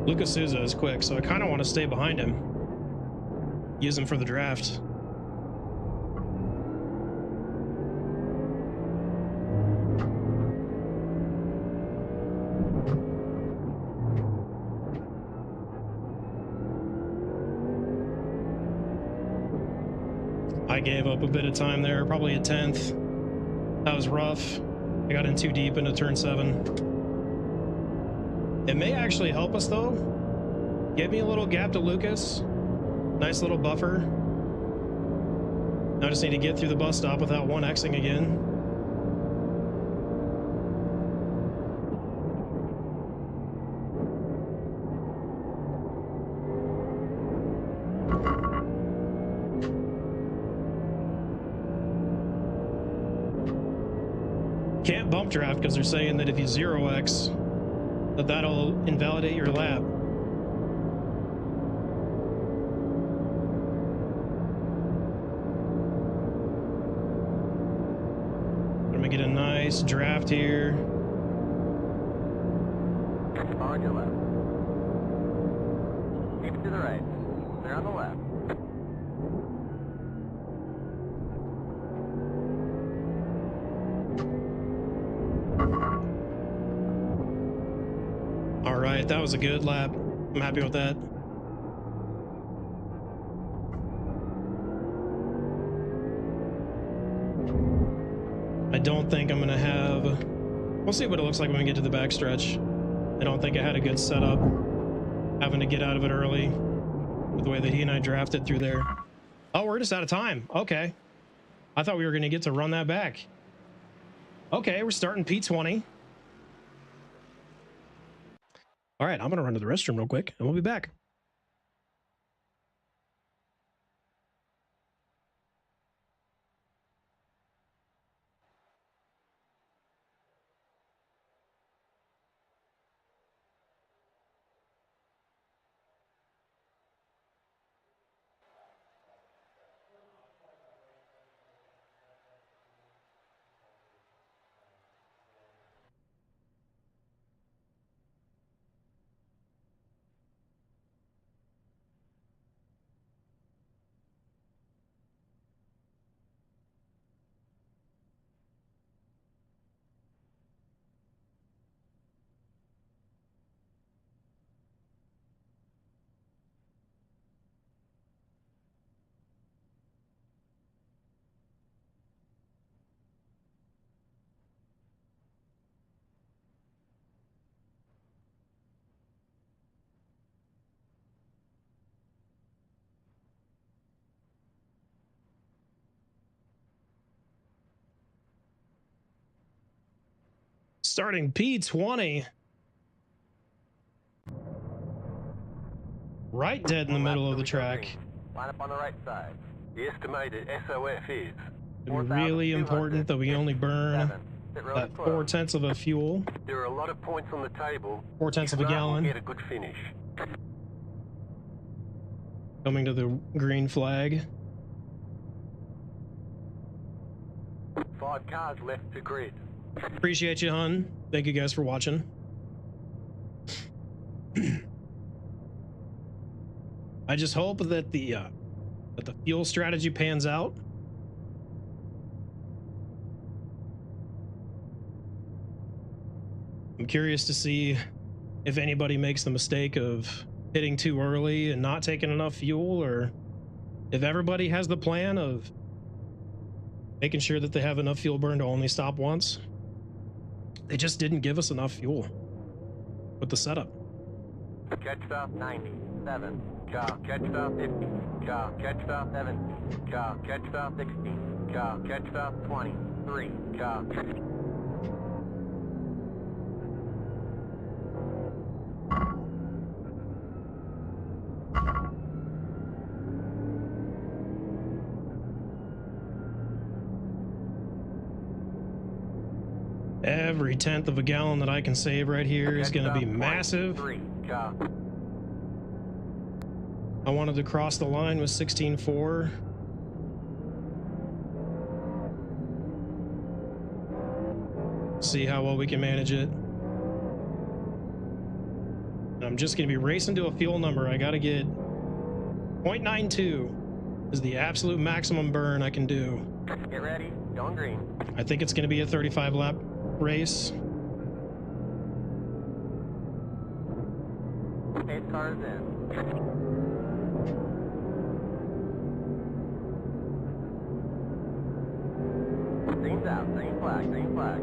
S1: Lucas Souza is quick, so I kind of want to stay behind him. Use him for the draft. I gave up a bit of time there, probably a 10th. That was rough. I got in too deep into turn 7. It may actually help us though. Give me a little gap to Lucas. Nice little buffer. Now I just need to get through the bus stop without 1Xing again. Can't bump draft because they're saying that if you 0X, that'll invalidate your lap. I'm gonna get a nice draft here.
S2: On your left. Keep it to the right. They're on the left.
S1: All right, that was a good lap. I'm happy with that. I don't think I'm gonna have... We'll see what it looks like when we get to the backstretch. I don't think I had a good setup, having to get out of it early with the way that he and I drafted through there. Oh, we're just out of time. Okay. I thought we were gonna get to run that back. Okay, we're starting P20. All right, I'm going to run to the restroom real quick, and we'll be back. Starting P20. Right dead in the middle of the track.
S2: Line up on the right side. The estimated SOF is
S1: Really important that we only burn that 4/10 of a fuel.
S2: There are a lot of points on the table.
S1: 4/10 of a gallon.
S2: Get a good finish.
S1: Coming to the green flag.
S2: 5 cars left to grid.
S1: Appreciate you, hun. Thank you guys for watching. I just hope that the fuel strategy pans out. I'm curious to see if anybody makes the mistake of hitting too early and not taking enough fuel, or if everybody has the plan of making sure that they have enough fuel burn to only stop once. They just didn't give us enough fuel with the setup.
S2: Catch stop 97. Car, catch stop 50. Car, catch stop 70. Car, catch stop 16. Car, catch stop 23. Car.
S1: Every 1/10 of a gallon that I can save right here is going to be massive. I wanted to cross the line with 16.4. See how well we can manage it. And I'm just going to be racing to a fuel number. I got to get 0.92 is the absolute maximum burn I can do.
S2: Get ready, going green.
S1: I think it's going to be a 35 lap race.
S2: Pace cars in. Green's out, green flag, green flag.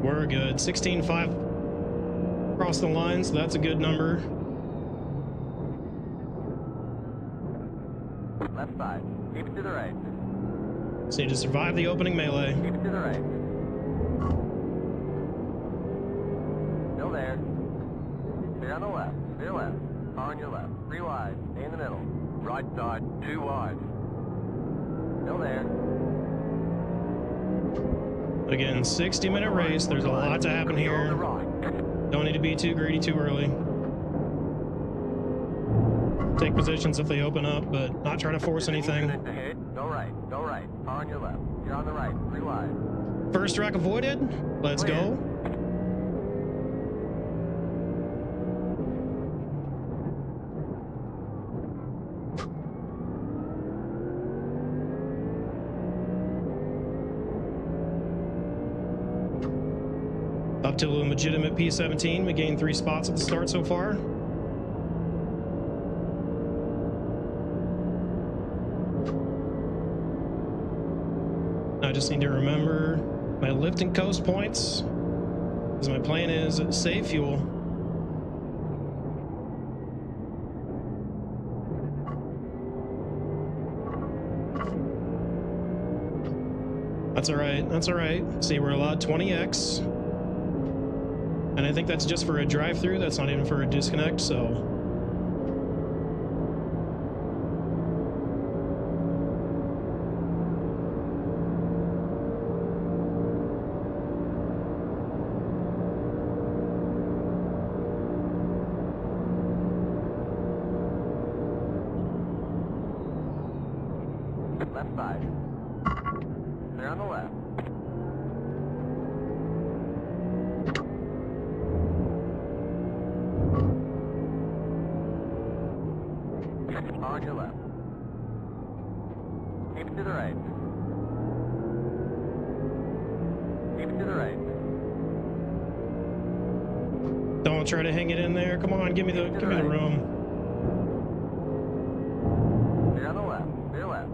S1: We're good. 16.5 across the line, so that's a good number.
S2: Left side, keep it to the right.
S1: Just need to survive the opening melee.
S2: Keep it to the right. Still there. Clear on the left, clear left. Car on your left, 3 wide, stay in the middle. Right side, 2 wide. Still there.
S1: Again, 60-minute race. There's a lot to happen here. Don't need to be too greedy too early. Take positions if they open up, but not try to force anything.
S2: Go right, go right. Car on your left. You're on the right, 3 wide.
S1: First wreck avoided. Let's go. Up to a legitimate P17. We gained 3 spots at the start so far. I just need to remember my lift and coast points, because my plan is save fuel. That's all right. That's all right. See, we're allowed 20x. And I think that's just for a drive-through. That's not even for a disconnect, so.
S2: Left side. Clear on the left. Car on your left. Keep it to the right. Keep it to the right.
S1: Don't try to hang it in there. Come on, give me the room.
S2: Clear on the left. Clear left.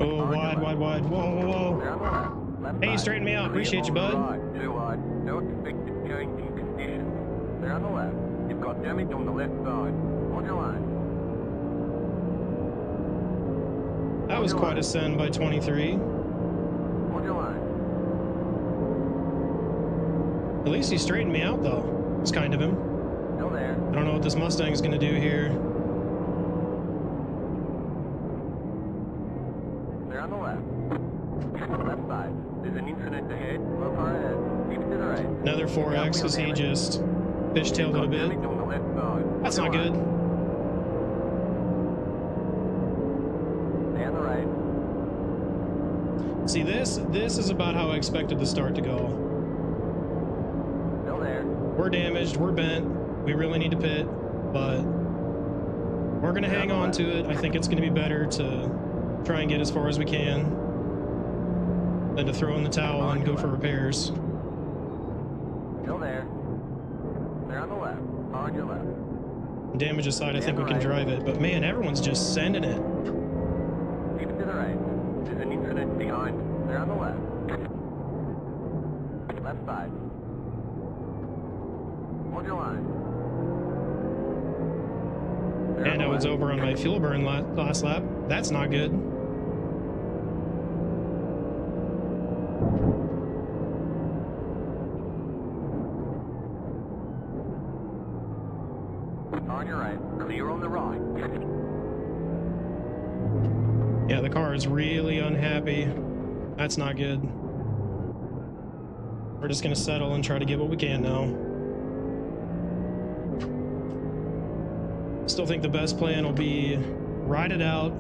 S1: Oh, wide. Whoa. Hey, you straightened me out. Appreciate you, bud.
S2: Too wide. No expected change in conditions. Clear on the left. You've got damage on the left side. Hold your line.
S1: That was quite a send by 23.
S2: Hold your line.
S1: At least he straightened me out, though. It's kind of him.
S2: Still there.
S1: I don't know what this Mustang's going to do here.
S2: on the left. Left side. There's an incident ahead. Low car ahead. Keep it to the right.
S1: Another 4X because he just fishtailed it a bit.
S2: On the left side.
S1: That's not good.
S2: Stay on the right.
S1: See, this is about how I expected the start to go.
S2: Still there.
S1: We're damaged, we're bent, we really need to pit, but we're gonna hang on to it. I think it's gonna be better to try and get as far as we can than to throw in the towel and go for repairs.
S2: Still there. They're on the left. On your left.
S1: Damage aside, I think we can drive it, but man, everyone's just sending it.
S2: Keep it to the right. There's an incident behind. They're on the left. Left side. Hold your line.
S1: And I was over on my fuel burn last lap. That's not good.
S2: On your right. Clear on the right.
S1: Yeah, the car is really unhappy. That's not good. We're just gonna settle and try to get what we can now. Still think the best plan will be ride it out.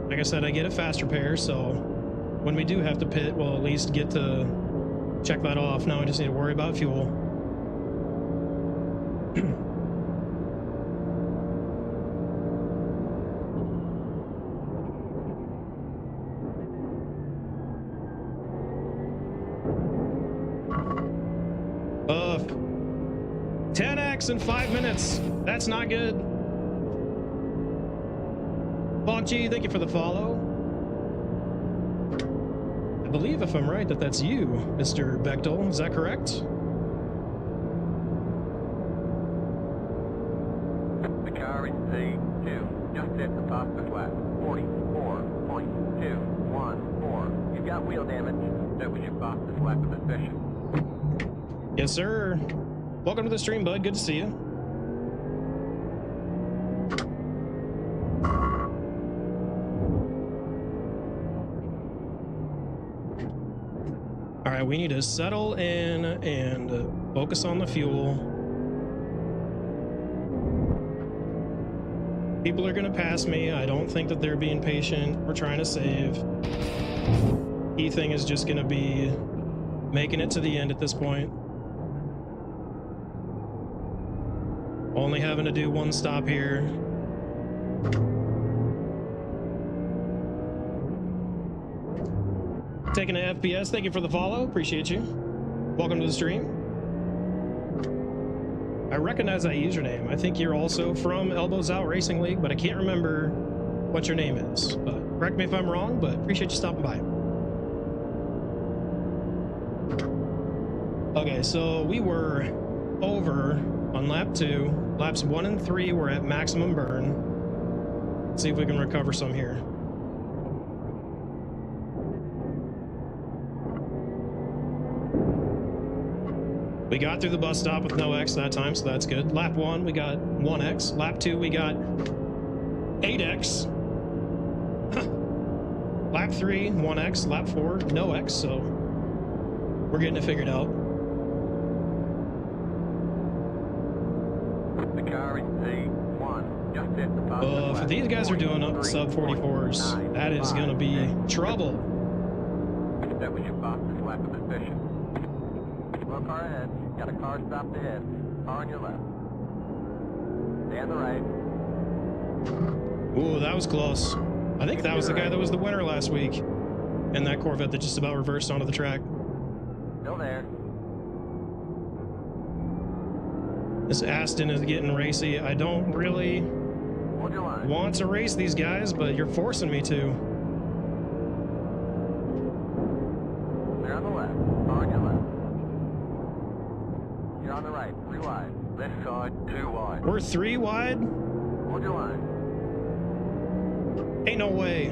S1: Like I said, I get a fast repair, so when we do have to pit, we'll at least get to check that off. Now I just need to worry about fuel. Uh, 10x in 5 minutes. That's not good. Foxxtecca, thank you for the follow. I believe, if I'm right, that's you, Mr. Bechtel. Is that correct?
S2: The car is P2. Just hit the fastest lap. 44.214. You've got wheel damage. That was your fastest lap of the session.
S1: Yes, sir. Welcome to the stream, bud. Good to see you. All right, we need to settle in and focus on the fuel. People are going to pass me. I don't think that they're being patient. We're trying to save. Key thing is just going to be making it to the end at this point. Only having to do one stop here. Taking an FPS, thank you for the follow, appreciate you. Welcome to the stream. I recognize that username. I think you're also from Elbows Out Racing League, but I can't remember what your name is. But correct me if I'm wrong, but appreciate you stopping by. Okay, so we were over on lap 2. Laps 1 and 3 were at maximum burn. Let's see if we can recover some here. We got through the bus stop with no X that time, so that's good. Lap 1, we got 1X. Lap 2, we got 8X. Lap 3, 1X. Lap 4, no X, so we're getting it figured out.
S2: The car is P1. Just hit the fastest lap.
S1: If these guys are doing up sub 44s, that is going to be trouble.
S2: That was your fastest lap of the session. Slow car ahead. Got a car stopped ahead. Car on your left. Stay on the right.
S1: Ooh, that was close. I think that was the guy that was the winner last week in that Corvette that just about reversed onto the track.
S2: Still there.
S1: This Aston is getting racy. I don't really
S2: Hold your line.
S1: want to race these guys, but you're forcing me to.
S2: They're on the left. Car on your left. You're on the right. 3 wide. Left side. 2 wide.
S1: We're 3 wide?
S2: Hold your line.
S1: Ain't no way.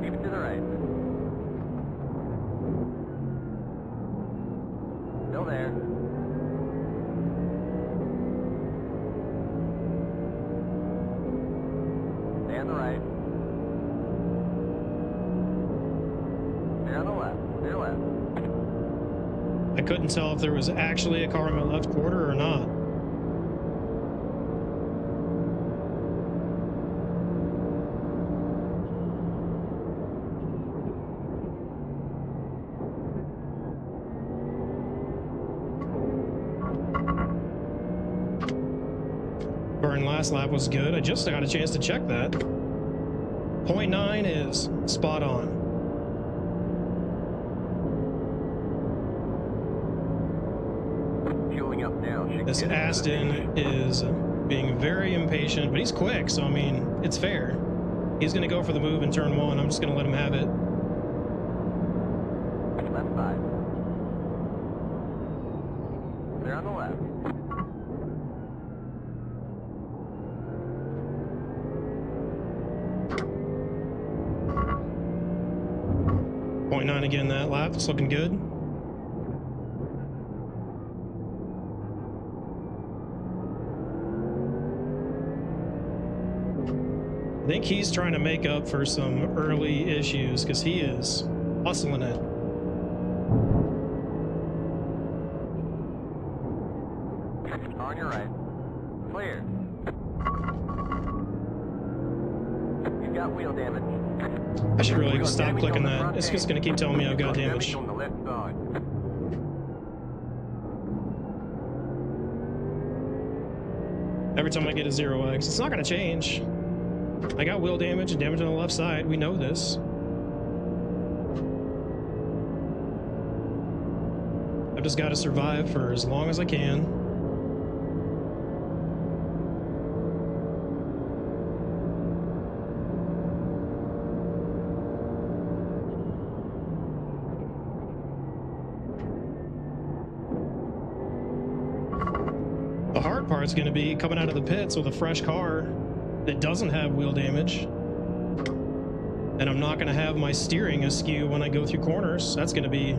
S2: Keep it to the right. Still there. Stay on the right.
S1: I couldn't tell if there was actually a car in my left quarter or not. Burn last lap was good. I just got a chance to check that. 0.9 is spot on. This Aston is being very impatient, but he's quick, so I mean, it's fair. He's going to go for the move in turn one. I'm just going to let him have it.
S2: Left side. Clear on the left.
S1: .9 again that lap. It's looking good. I think he's trying to make up for some early issues because he is hustling it.
S2: On your right. Clear. You've got wheel damage.
S1: I should really stop clicking that. It's just going to keep telling me I've got damage.
S2: On the left side.
S1: Every time I get a 0x, it's not going to change. I got wheel damage and damage on the left side. We know this. I've just got to survive for as long as I can. The hard part's going to be coming out of the pits with a fresh car that doesn't have wheel damage, and I'm not going to have my steering askew when I go through corners. That's going to be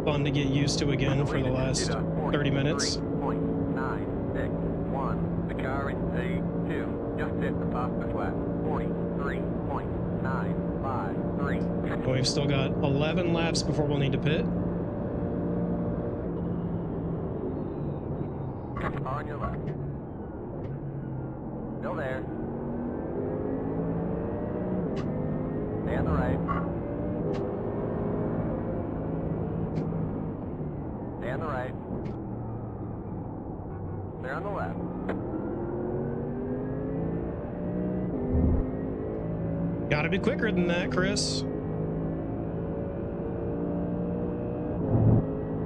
S1: fun to get used to again for the last 30 minutes.
S2: 0.961. The car in P2 just hit the fastest lap. 43.953.
S1: And we've still got 11 laps before we'll need to pit.
S2: On your left. Still there. Stay on the right. Stay on the right. Clear on the left.
S1: Gotta be quicker than that, Chris.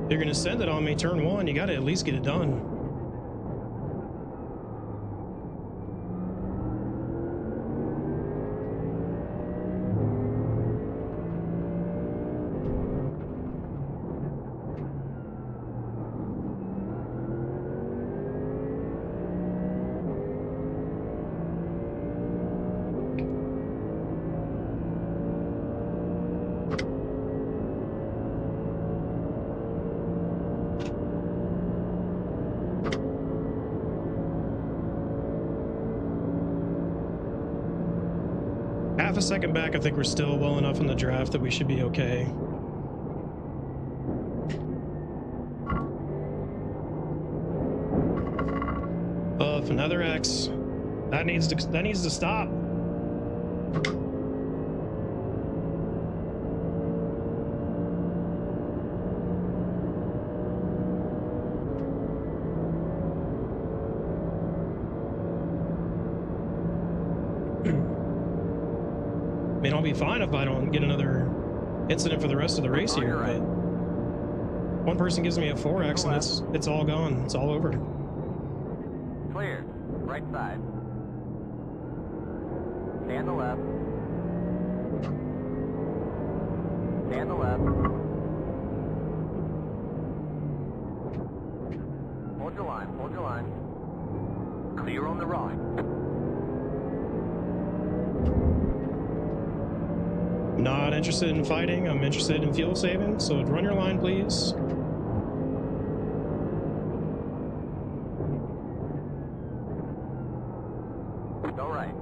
S1: If you're gonna send it on me turn one, you gotta at least get it done. Half a second back, I think we're still well enough in the draft that we should be okay. If another X, that needs to stop. I mean, I'll be fine if I don't get another incident for the rest of the race here, but one person gives me a 4X and it's all gone. It's all over.
S2: Clear. Right side. Stay on the left. Stay on the left. Hold your line. Hold your line. Clear on the right.
S1: Not interested in fighting. I'm interested in fuel saving. So run your line, please.
S2: Go right.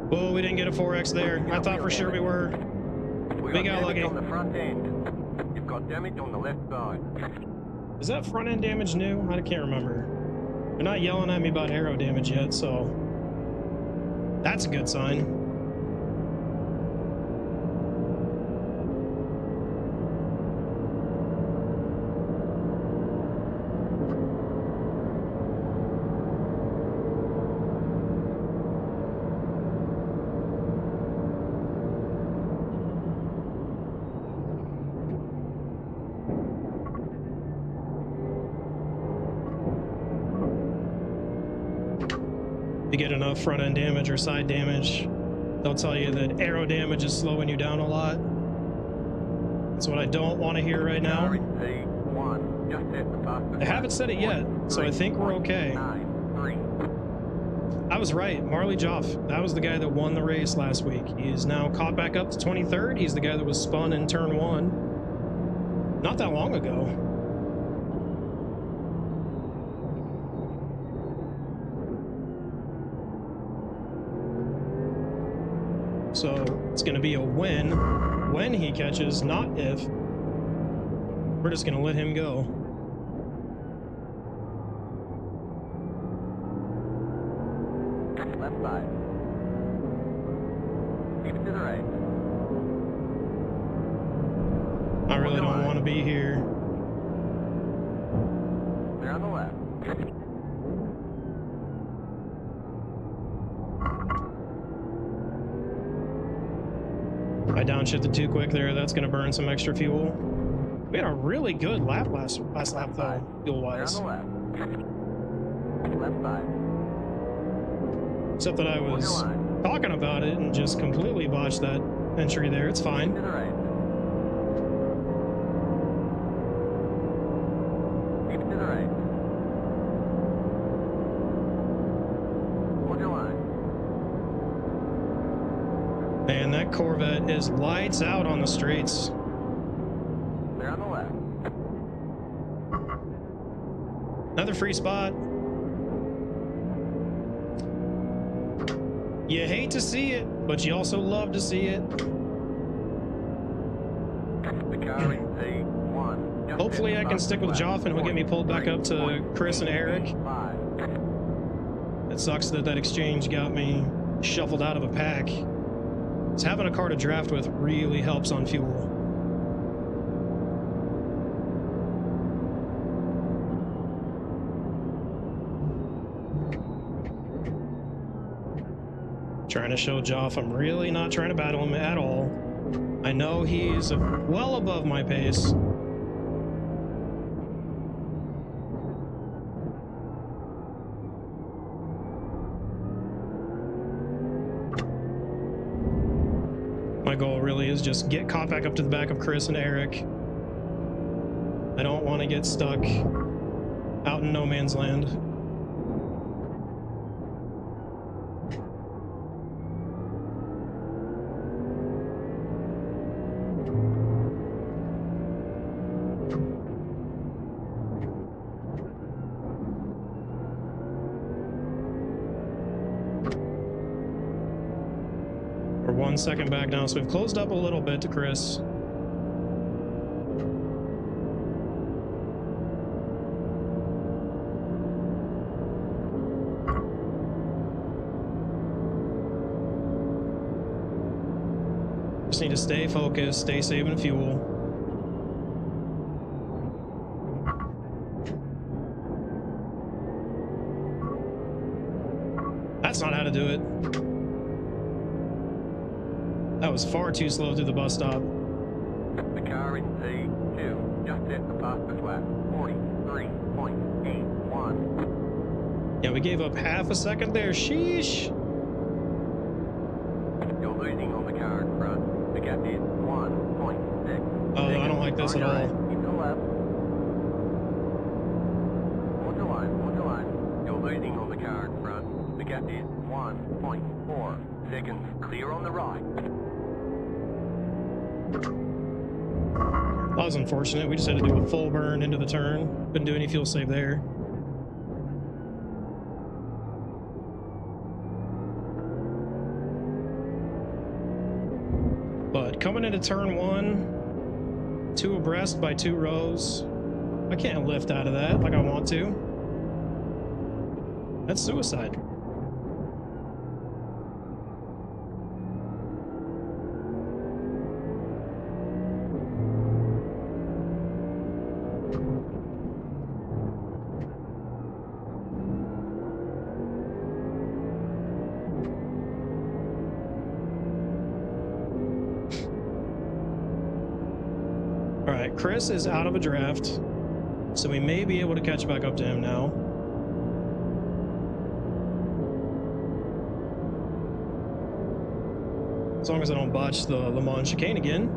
S1: Whoa, we didn't get a 4X there. I thought for sure we were. We got lucky.
S2: On the front end. got damage on the left side.
S1: Is that front end damage new? I can't remember. They're not yelling at me about aero damage yet, so that's a good sign. You get enough front end damage or side damage, they'll tell you that aero damage is slowing you down a lot. That's what I don't want to hear right now. They haven't said it yet, so I think we're okay. I was right. Marley Joff, that was the guy that won the race last week. He is now caught back up to 23rd. He's the guy that was spun in turn 1 not that long ago. So it's going to be a win when he catches, not if. We're just going to let him go.
S2: Left side. Keep it to the right.
S1: I really don't want to be here.
S2: They're on the left.
S1: I downshifted too quick there. That's going to burn some extra fuel. We had a really good lap last lap though, fuel-wise.
S2: They're on the left. Left side.
S1: Except that I was talking about it and just completely botched that entry there. It's fine.
S2: To the right. Keep it to the right. Hold your line.
S1: Man, that Corvette is lights out on the straights.
S2: They're on the left.
S1: Another free spot. You hate to see it, but you also love to see it.
S2: The car in P1.
S1: Hopefully I can stick with Joff and he'll get me pulled back up to Chris and Eric. It sucks that that exchange got me shuffled out of a pack. Just having a car to draft with really helps on fuel. Trying to show Joff I'm really not trying to battle him at all. I know he's well above my pace. My goal really is just get caught back up to the back of Chris and Eric. I don't want to get stuck out in no man's land. We're 1 second back now, so we've closed up a little bit to Chris. Just need to stay focused, stay saving fuel. That's not how to do it. That was far too slow through the bus stop.
S2: The car in P2 just hit the fastest lap. 43.81.
S1: Yeah, we gave up half a second there. Sheesh.
S2: You're losing on the car in front. The gap is 1.6.
S1: Oh, I don't like this at all.
S2: Keep to the left. Hold your line, hold your line. You're losing on the car in front. The gap is 1.4 seconds. Clear on the right.
S1: That was unfortunate. We just had to do a full burn into the turn. Couldn't do any fuel save there. But coming into turn 1, 2 abreast by 2 rows. I can't lift out of that like I want to. That's suicide. All right, Chris is out of a draft, so we may be able to catch back up to him now. As long as I don't botch the Le Mans chicane again.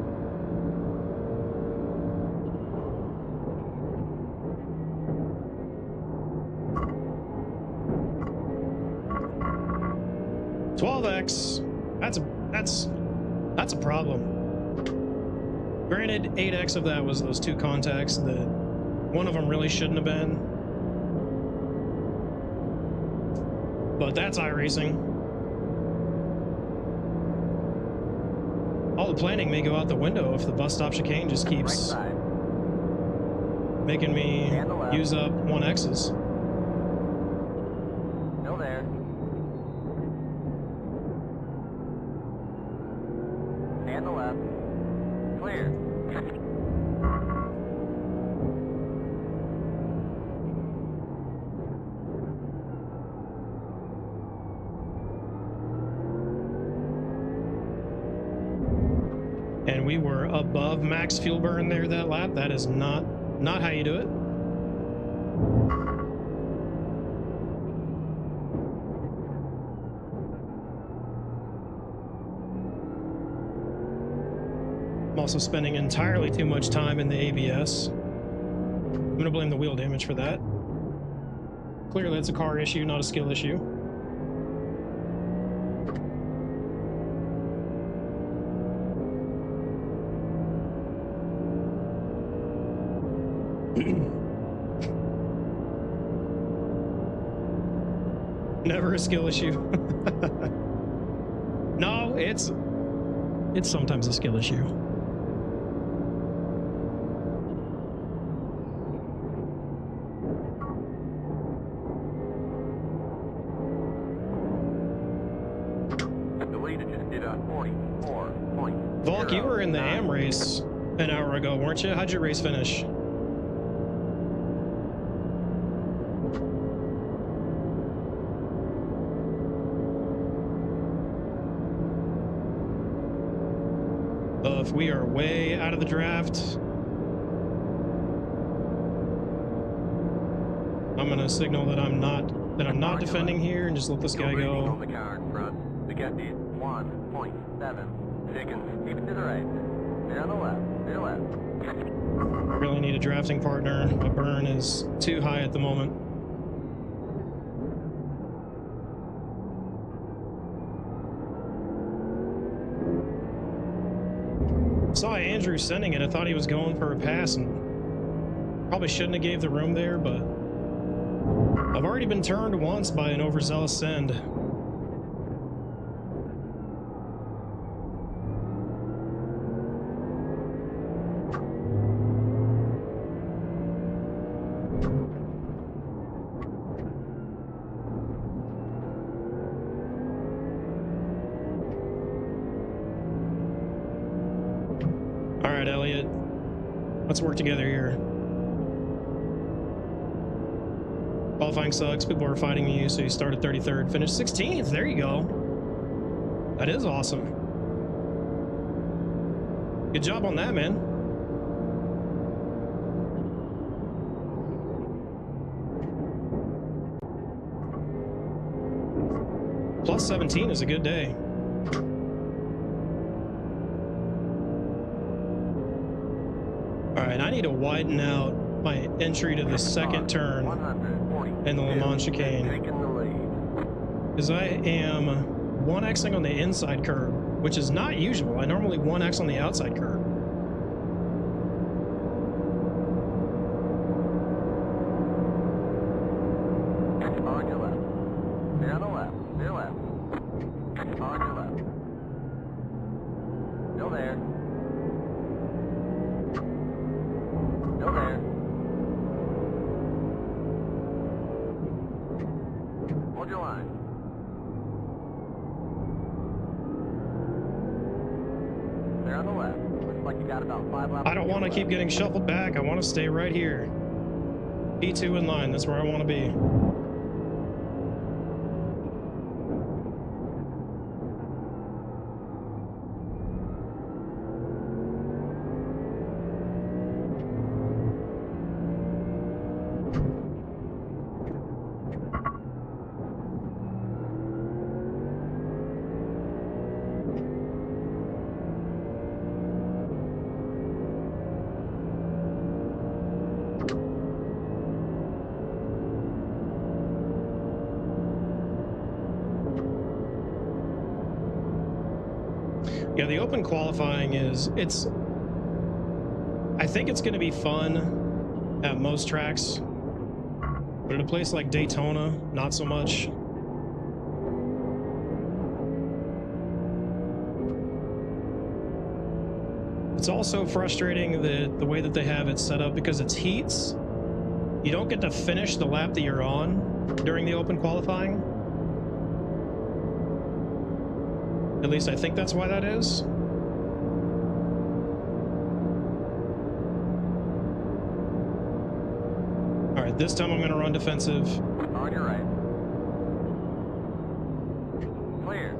S1: That's a problem. Granted, 8x of that was those 2 contacts that one of them really shouldn't have been. But that's iRacing. All the planning may go out the window if the bus stop chicane just keeps making me use up 1x's.
S2: Still there. And the left. Clear.
S1: And we were above max fuel burn there that lap. That is not how you do it. I'm also spending entirely too much time in the ABS. I'm gonna blame the wheel damage for that. Clearly it's a car issue, not a skill issue. Never a skill issue. No, it's sometimes a skill issue. Volk, you were in the AM race an hour ago, weren't you? How'd your race finish? If we are way out of the draft, I'm gonna signal that I'm not defending here and just let this guy go.
S2: On the car in front. We got these 1.7 seconds. Keep it to the right. Stay on the left. Stay left.
S1: I really need a drafting partner. My burn is too high at the moment. Saw Andrew sending it. I thought he was going for a pass and probably shouldn't have gave the room there, but I've already been turned once by an overzealous send. All right, Elliot, let's work together here. Qualifying sucks. People are fighting you, so you started 33rd, finished 16th. There you go. That is awesome. Good job on that, man. Plus 17 is a good day. All right, I need to widen out my entry to the second turn in the Le Mans chicane, because I am 1xing on the inside curb, which is not usual. I normally 1x on the outside curb.
S2: On your left. Stay on the left. Stay left. On your left. Still there. You got about 5 laps.
S1: I don't want to keep getting shuffled back. I want to stay right here. P2 in line. That's where I want to be. Yeah, the open qualifying I think it's going to be fun at most tracks, but at a place like Daytona, not so much. It's also frustrating the way that they have it set up because it's heats. You don't get to finish the lap that you're on during the open qualifying. At least I think that's why that is. All right, this time I'm going to run defensive.
S2: On your right. Clear.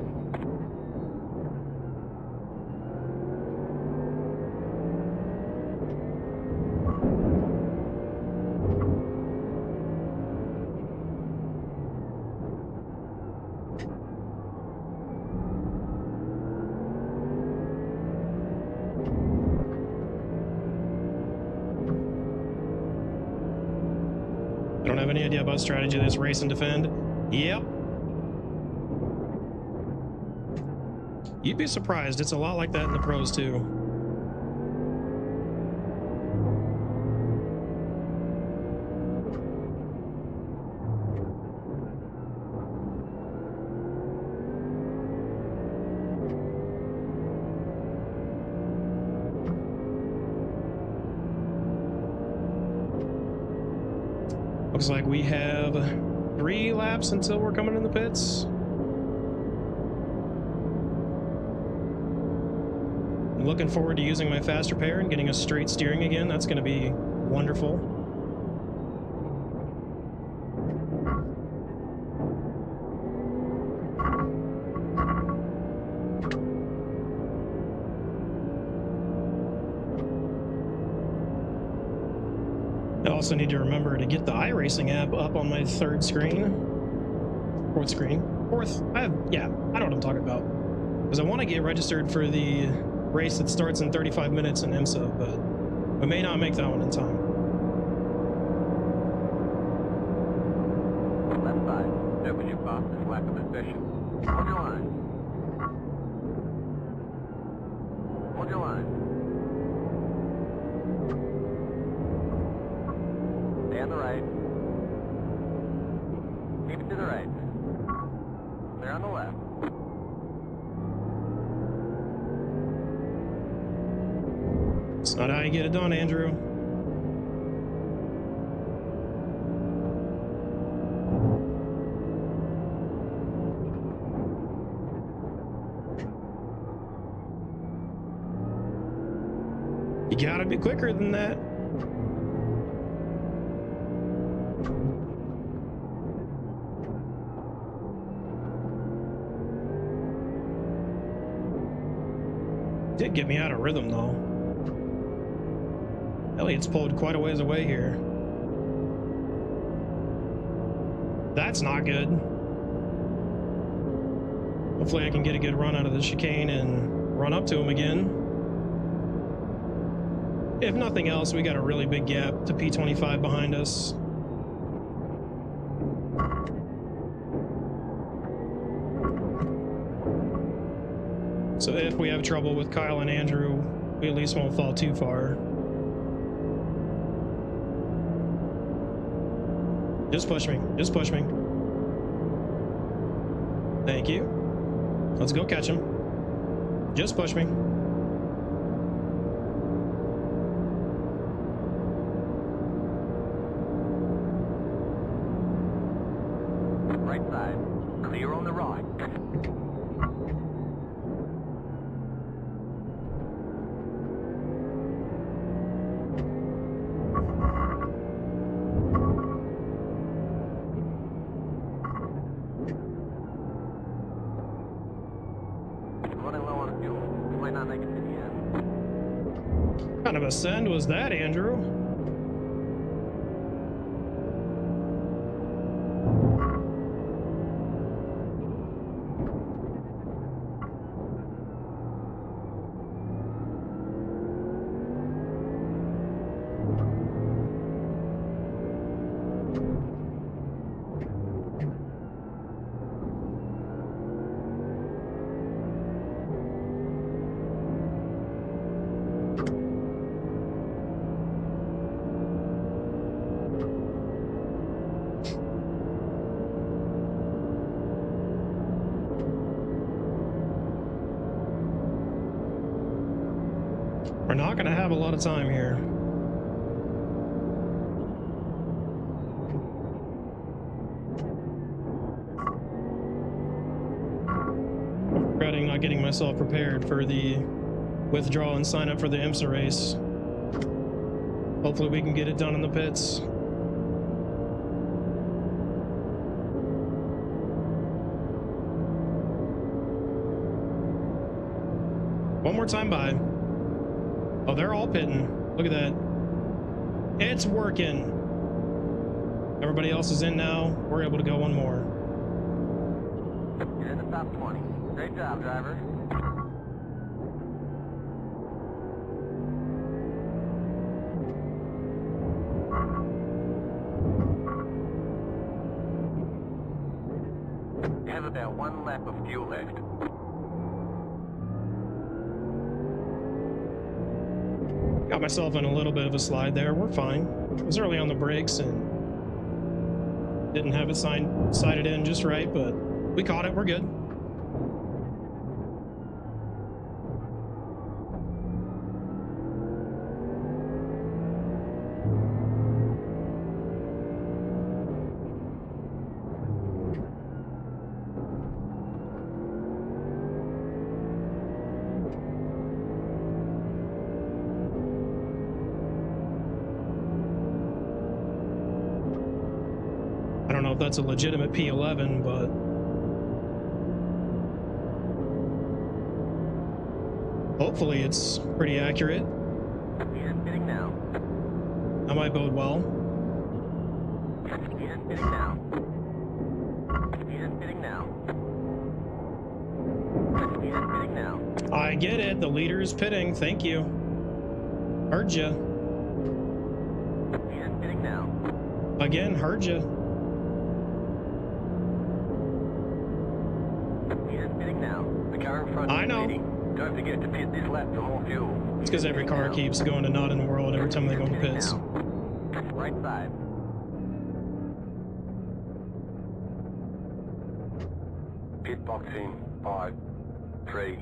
S1: I don't have any idea about strategy. This race and defend. Yep. You'd be surprised. It's a lot like that in the pros too. Looks like we have 3 laps until we're coming in the pits. I'm looking forward to using my faster pair and getting a straight steering again. That's going to be wonderful. I also need to remember to get the iRacing app up on my fourth screen. I don't know what I'm talking about. Because I want to get registered for the race that starts in 35 minutes in IMSA, but we may not make that one in time.
S2: Left side. That was your fastest lap of the session. Hold your line. Hold your line. Stay on the right. Keep it to the right. Clear on the left.
S1: It's not how you get it done, Andrew. You gotta be quicker than that. Did get me out of rhythm though. Elliot's pulled quite a ways away here. That's not good. Hopefully I can get a good run out of the chicane and run up to him again. If nothing else, we got a really big gap to P25 behind us. So if we have trouble with Kyle and Andrew, we at least won't fall too far. Just push me. Just push me. Thank you. Let's go catch him. Just push me.
S2: Right side. Clear on the right.
S1: What kind of a send was that, Andrew? We're not going to have a lot of time here. Regretting not getting myself prepared for the withdraw and sign up for the IMSA race. Hopefully we can get it done in the pits. One more time by. Oh, they're all pitting. Look at that. It's working. Everybody else is in now. We're able to go one more.
S2: You're in the top 20. Great job, driver. You have about 1 lap of fuel left.
S1: Got myself in a little bit of a slide there. We're fine. I was early on the brakes and didn't have it sighted in just right, but we caught it. We're good. I don't know if that's a legitimate P11, but hopefully it's pretty accurate.
S2: You're spinning now.
S1: That might bode well.
S2: You're spinning now. You're spinning now. You're spinning now.
S1: I get it. The leader is pitting. Thank you. Heard ya.
S2: You're spinning now.
S1: Again, heard ya.
S2: You're spinning now. The car in front
S1: I
S2: is
S1: know.
S2: leading. Don't forget to pit this lap for more fuel.
S1: It's because every car keeps going to not in the world every time they go to pits.
S2: Right side. Pit box in 5, 3,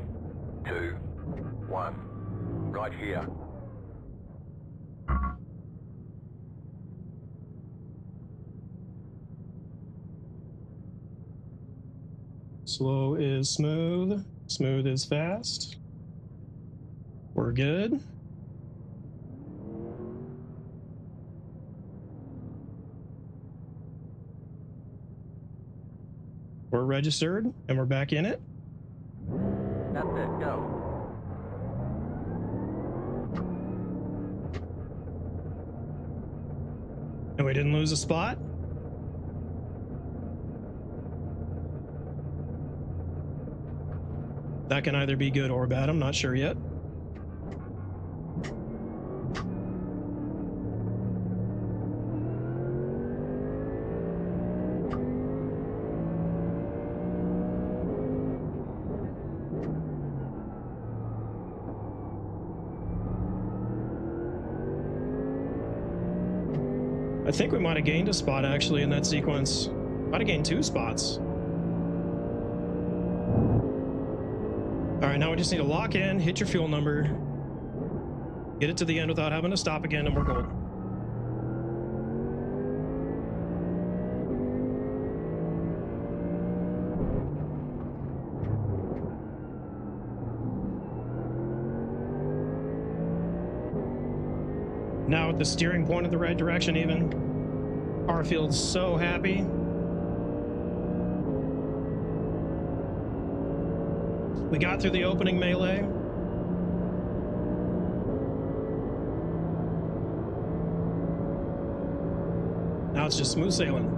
S2: 2, 1. Right here.
S1: Slow is smooth. Smooth is fast. We're good. We're registered and we're back in it.
S2: That's it. Go.
S1: And we didn't lose a spot. That can either be good or bad. I'm not sure yet. I think we might have gained a spot actually in that sequence. Might have gained 2 spots. All right, now we just need to lock in, hit your fuel number, get it to the end without having to stop again, and we're gold. Now with the steering pointed the right direction even. Car feels so happy. We got through the opening melee. Now it's just smooth sailing.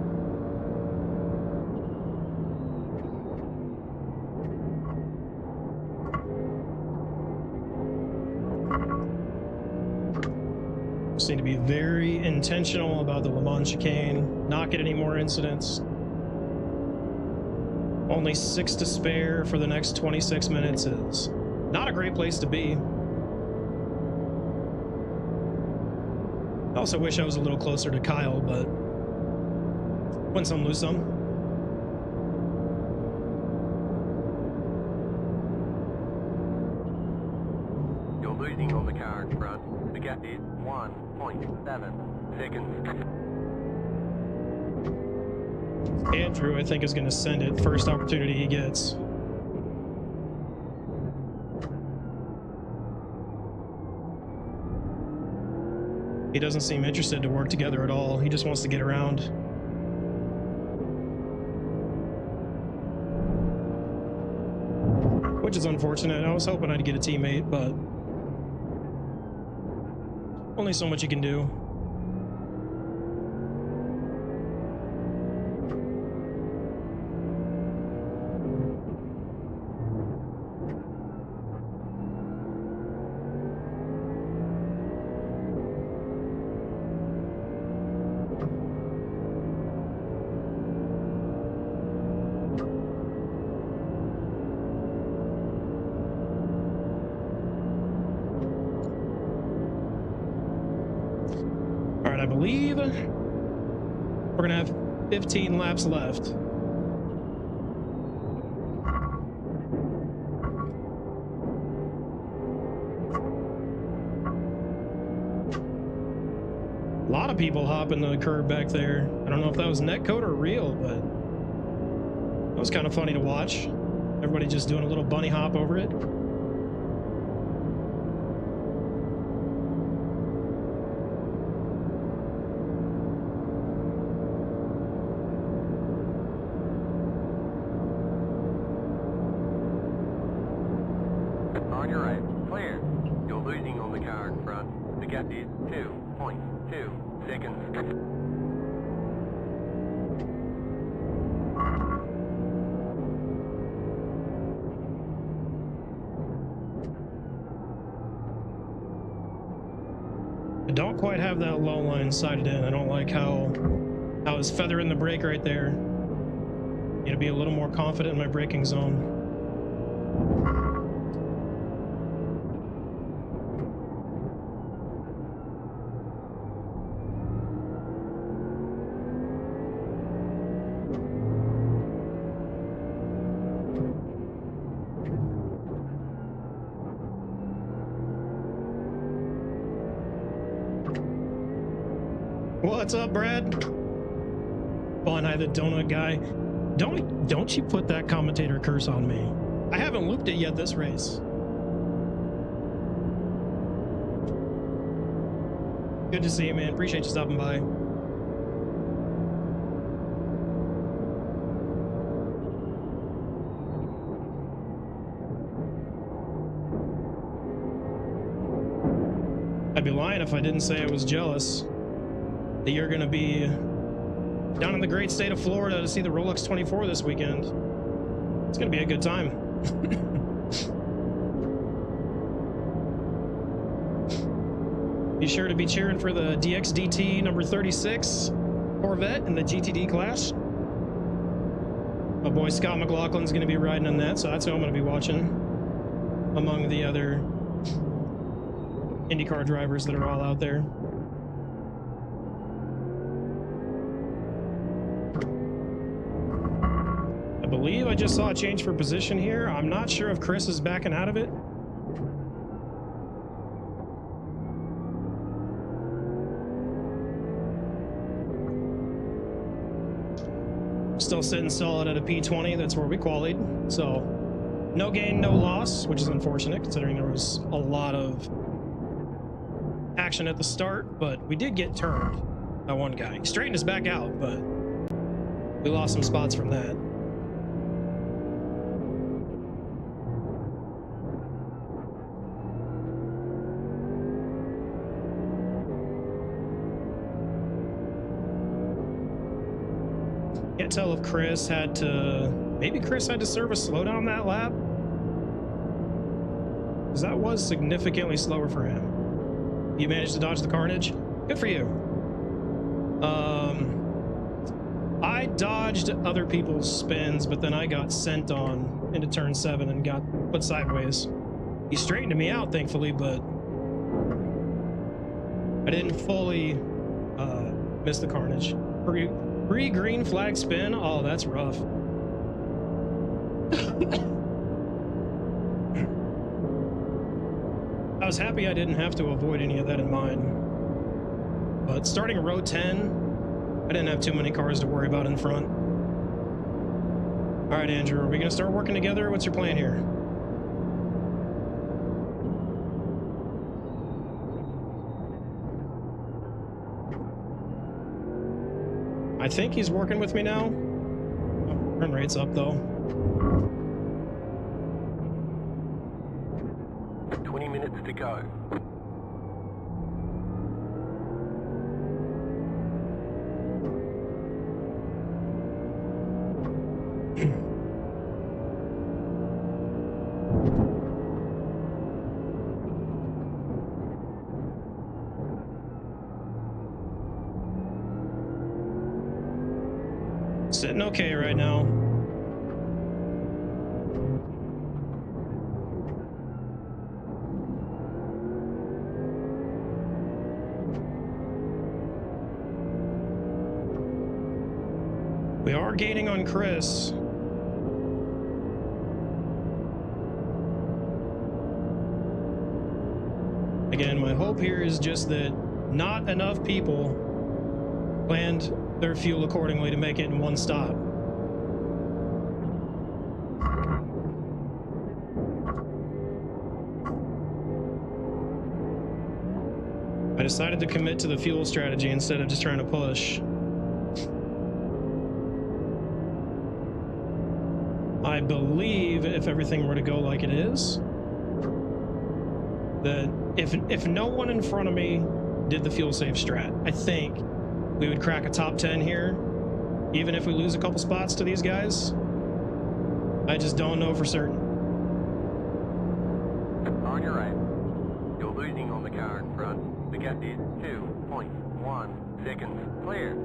S1: Just need to be very intentional about the Le Mans chicane, not get any more incidents. Only 6 to spare for the next 26 minutes is not a great place to be. I also wish I was a little closer to Kyle, but win some, lose some.
S2: You're losing on the car in front. The gap is 1.7 seconds.
S1: Andrew, I think, is going to send it first opportunity he gets. He doesn't seem interested to work together at all. He just wants to get around. Which is unfortunate. I was hoping I'd get a teammate, but only so much you can do. I believe we're gonna have 15 laps left. A lot of people hopping the curb back there. I don't know if that was netcode or real, but that was kind of funny to watch. Everybody just doing a little bunny hop over it.
S2: On your right, clear. You're losing on the car in front. The gap is 2.2 seconds.
S1: I don't quite have that low line sighted in. I don't like how I was feathering the brake right there. Need to be a little more confident in my braking zone. What's up, Brad? Bon, hi, the donut guy. Don't you put that commentator curse on me. I haven't looped it yet this race. Good to see you, man. Appreciate you stopping by. I'd be lying if I didn't say I was jealous that you're going to be down in the great state of Florida to see the Rolex 24 this weekend. It's going to be a good time. Be sure to be cheering for the DXDT number 36 Corvette in the GTD class. My boy Scott McLaughlin's going to be riding on that, so that's who I'm going to be watching among the other IndyCar drivers that are all out there. I believe I just saw a change for position here. I'm not sure if Chris is backing out of it. Still sitting solid at a P20. That's where we qualied. So no gain, no loss, which is unfortunate considering there was a lot of action at the start, but we did get turned by one guy. He straightened us back out, but we lost some spots from that. Can't tell if Chris had to... Maybe Chris had to serve a slowdown that lap? Because that was significantly slower for him. You managed to dodge the carnage? Good for you. I dodged other people's spins, but then I got sent on into turn 7 and got put sideways. He straightened me out, thankfully, but I didn't fully miss the carnage. Pre-green flag spin? Oh, that's rough. I was happy I didn't have to avoid any of that in mine. But starting row 10, I didn't have too many cars to worry about in front. All right, Andrew, are we going to start working together? What's your plan here? I think he's working with me now. Oh, turn rate's up, though.
S2: 20 minutes to go.
S1: Sitting okay right now. We are gaining on Chris. Again, my hope here is just that not enough people planned their fuel accordingly to make it in one stop. I decided to commit to the fuel strategy instead of just trying to push. I believe if everything were to go like it is, that if no one in front of me did the fuel save strat, I think we would crack a top 10 here, even if we lose a couple spots to these guys. I just don't know for certain.
S2: On your right. You're losing on the car in front. The gap is 2.1 seconds clear.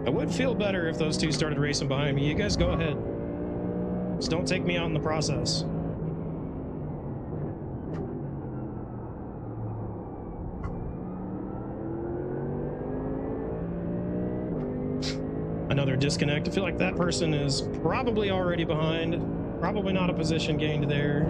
S1: I would feel better if those two started racing behind me. You guys go ahead. Just don't take me out in the process. Another disconnect. I feel like that person is probably already behind. Probably not a position gained there.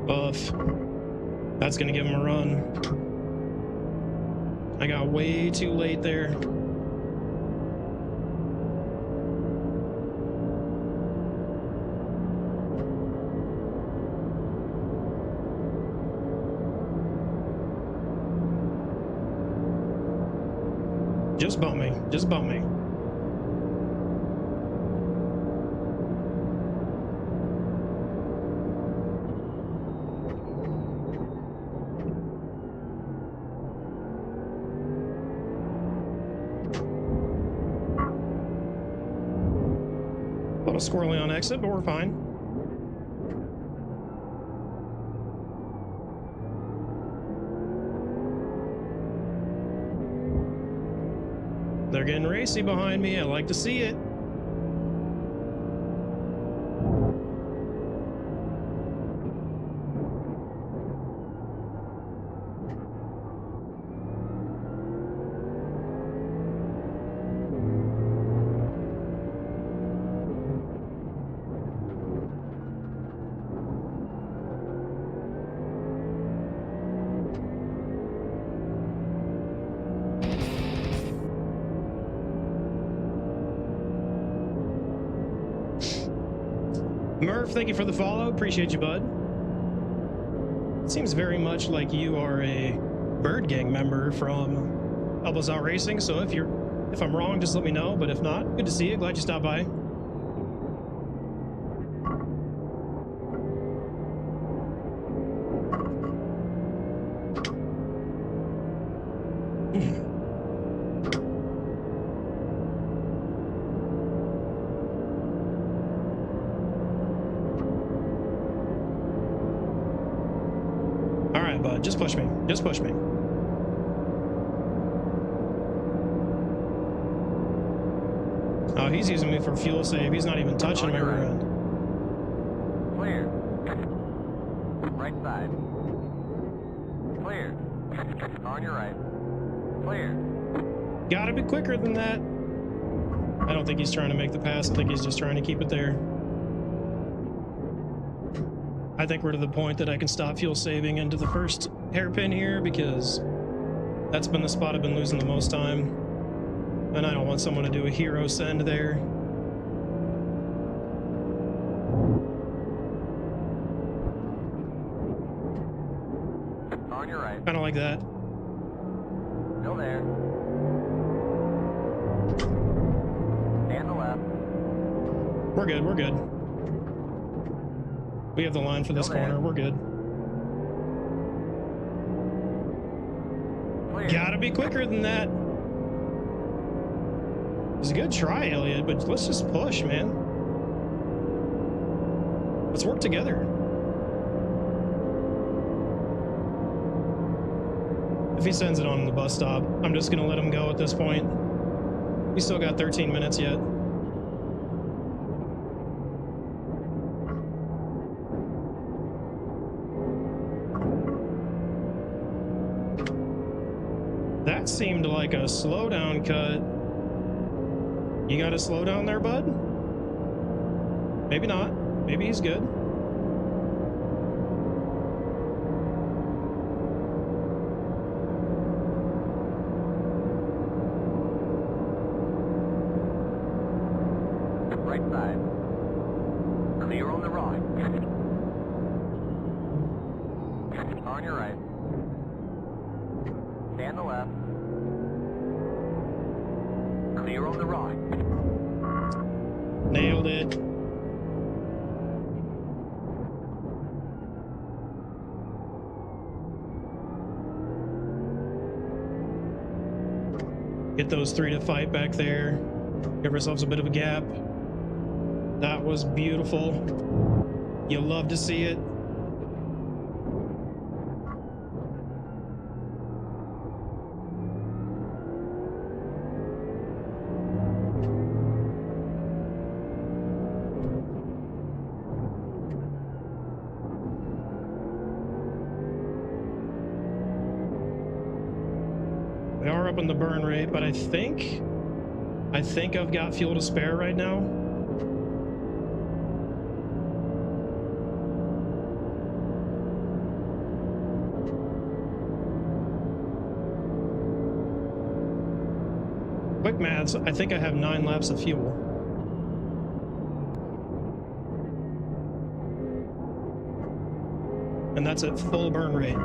S1: Buff. That's gonna give him a run. I got way too late there. Just bump me. Just bump me. A little squirrely on exit, but we're fine. They're getting racy behind me. I like to see it. Murph, thank you for the follow. Appreciate you, bud. It seems very much like you are a Bird Gang member from Elbows Out Racing. So if I'm wrong, just let me know. But if not, good to see you. Glad you stopped by. All right, bud. Just push me. Just push me. Oh, he's using me for fuel save. He's not even touching my rear end.
S2: Clear. Right side. Clear. On your right. Clear.
S1: Gotta be quicker than that. I don't think he's trying to make the pass. I think he's just trying to keep it there. I think we're to the point that I can stop fuel saving into the first hairpin here, because that's been the spot I've been losing the most time. And I don't want someone to do a hero send there.
S2: On your right.
S1: Kind of like that.
S2: Still there. And the left.
S1: We're good. We're good. We have the line for this corner. We're good.
S2: Clear.
S1: Gotta be quicker than that. It's a good try, Elliot, but let's just push, man. Let's work together. If he sends it on the bus stop, I'm just gonna let him go at this point. We still got 13 minutes yet. That seemed like a slowdown cut. You got to slow down there, bud? Maybe not. Maybe he's good.
S2: Right side. Clear on the right. On your right. And the left. Clear on the right.
S1: Nailed it. Get those three to fight back there. Give ourselves a bit of a gap. That was beautiful. You'll love to see it. We are up in the burn rate, but I think I've got fuel to spare right now. Quick maths, I think I have 9 laps of fuel. And that's at full burn rate.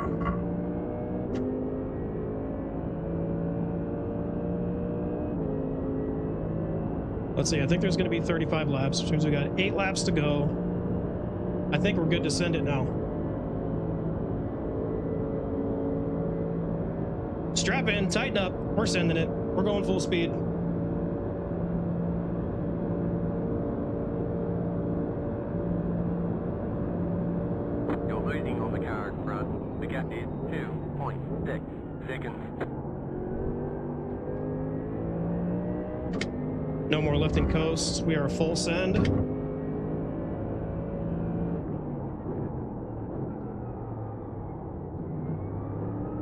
S1: Let's see, I think there's going to be 35 laps, which means we got 8 laps to go. I think we're good to send it now. Strap in, tighten up. We're sending it. We're going full speed.
S2: You're losing on the car in front. The gap is 2.6 seconds.
S1: No more lifting coasts. We are full send. A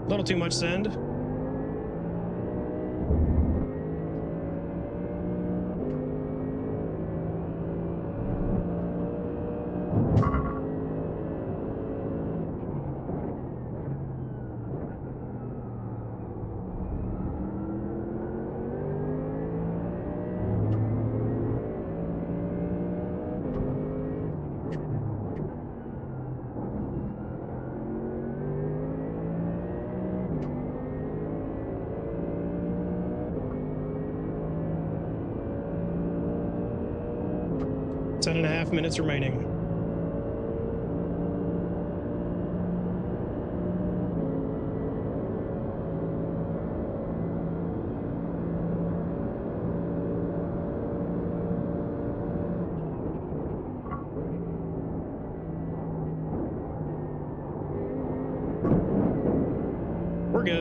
S1: little too much send. 10.5 minutes remaining.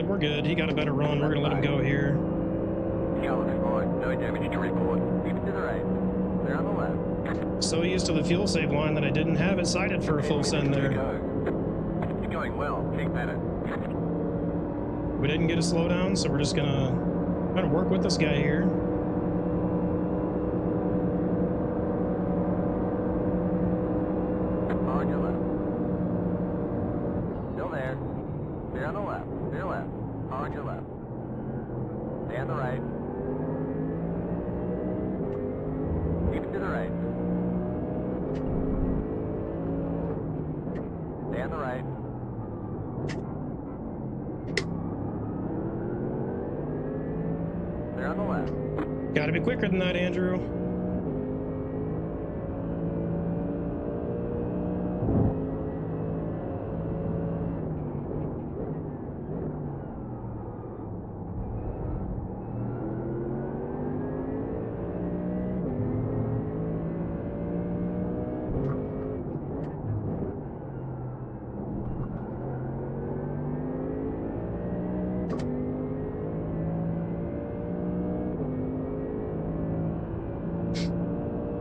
S1: We're good. He got a better run. We're gonna let him go here.
S2: Yeah, looks fine. No damage to report. Keep it to the right. Clear on the left.
S1: So used to the fuel save line that I didn't have it sighted for a full send there.
S2: You're going well. Keep at it.
S1: We didn't get a slowdown, so we're just gonna kind of work with this guy here.
S2: On your left. Still there. Clear on the left. Clear left. On your left. Stay on the right. Keep it to the right. Stay on the right. Clear on the left.
S1: Gotta be quicker than that, Andrew.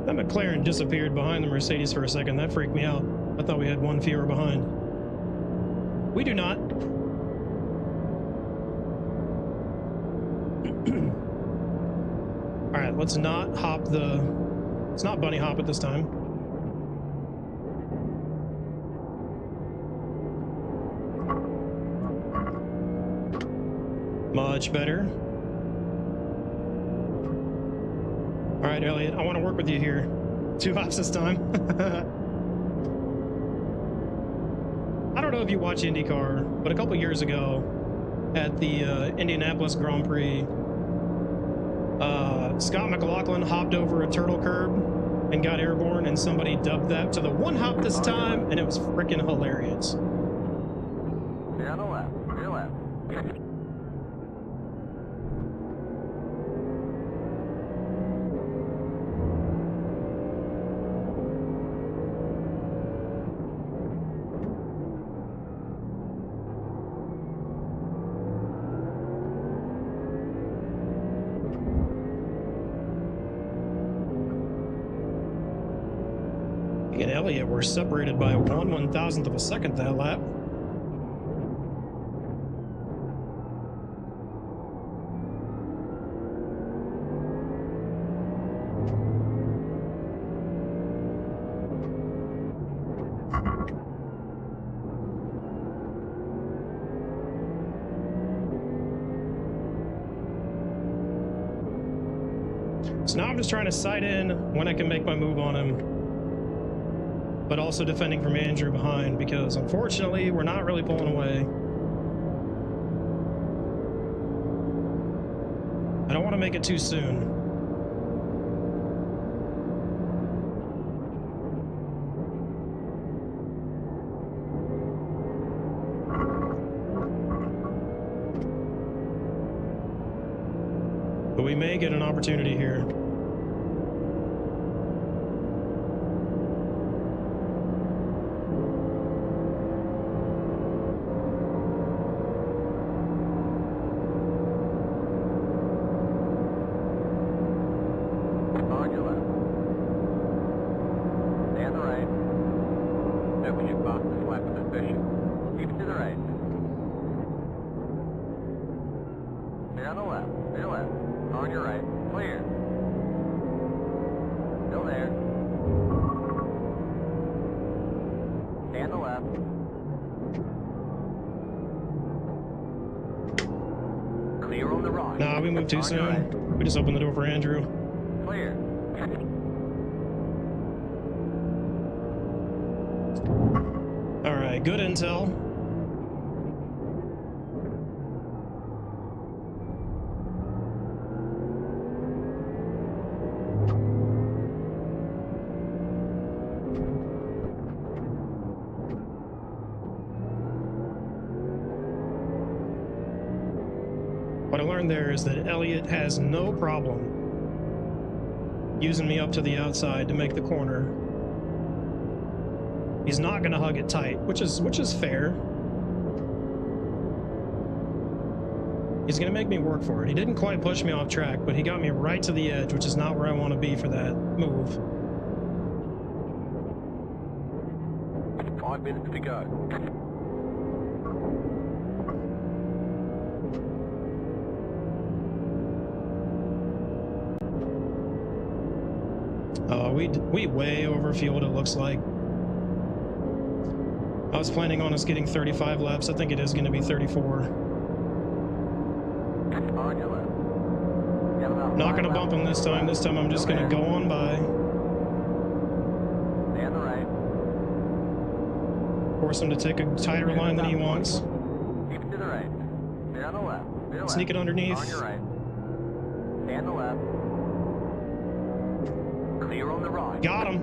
S1: That McLaren disappeared behind the Mercedes for a second. That freaked me out. I thought we had one fewer behind. We do not. All right, let's not hop the... Let's not bunny hop it this time. Much better. All right, Elliot, I want to work with you here. 2 hops this time. I don't know if you watch IndyCar, but a couple years ago at the Indianapolis Grand Prix, Scott McLaughlin hopped over a turtle curb and got airborne, and somebody dubbed that to the 1 hop this time, and it was freaking hilarious.
S2: Clear on the left. Clear left.
S1: Me and Elliot were separated by 1/1000th of a second that lap. So now I'm just trying to sight in when I can make my move on him, but also defending from Andrew behind, because unfortunately we're not really pulling away. I don't want to make it too soon. But we may get an opportunity here.
S2: On your left. Stay on the right. Note when you box this lap of suspicion. Keep it to the right. Stay on the left. Clear left. On your right. Clear. Still there. Stay on the left. Clear on the right.
S1: Nah, we moved too
S2: On your
S1: soon.
S2: right.
S1: We just opened the door for Andrew.
S2: Clear.
S1: All right, good intel. What I learned there is that Elliot has no problem using me up to the outside to make the corner. He's not going to hug it tight, which is fair. He's going to make me work for it. He didn't quite push me off track, but he got me right to the edge, which is not where I want to be for that move.
S2: 5 minutes to go.
S1: We way overfueled, it looks like. I was planning on us getting 35 laps. I think it is going to be 34.
S2: On your left.
S1: Not going to bump him this time. This time I'm just going to go on by.
S2: Stay on the right.
S1: Force him to take a tighter line than he wants.
S2: Keep it to the right. Stay on the left. Stay on the
S1: Sneak it
S2: left.
S1: underneath.
S2: On your right. Stay on the left. Clear on the right.
S1: Got him.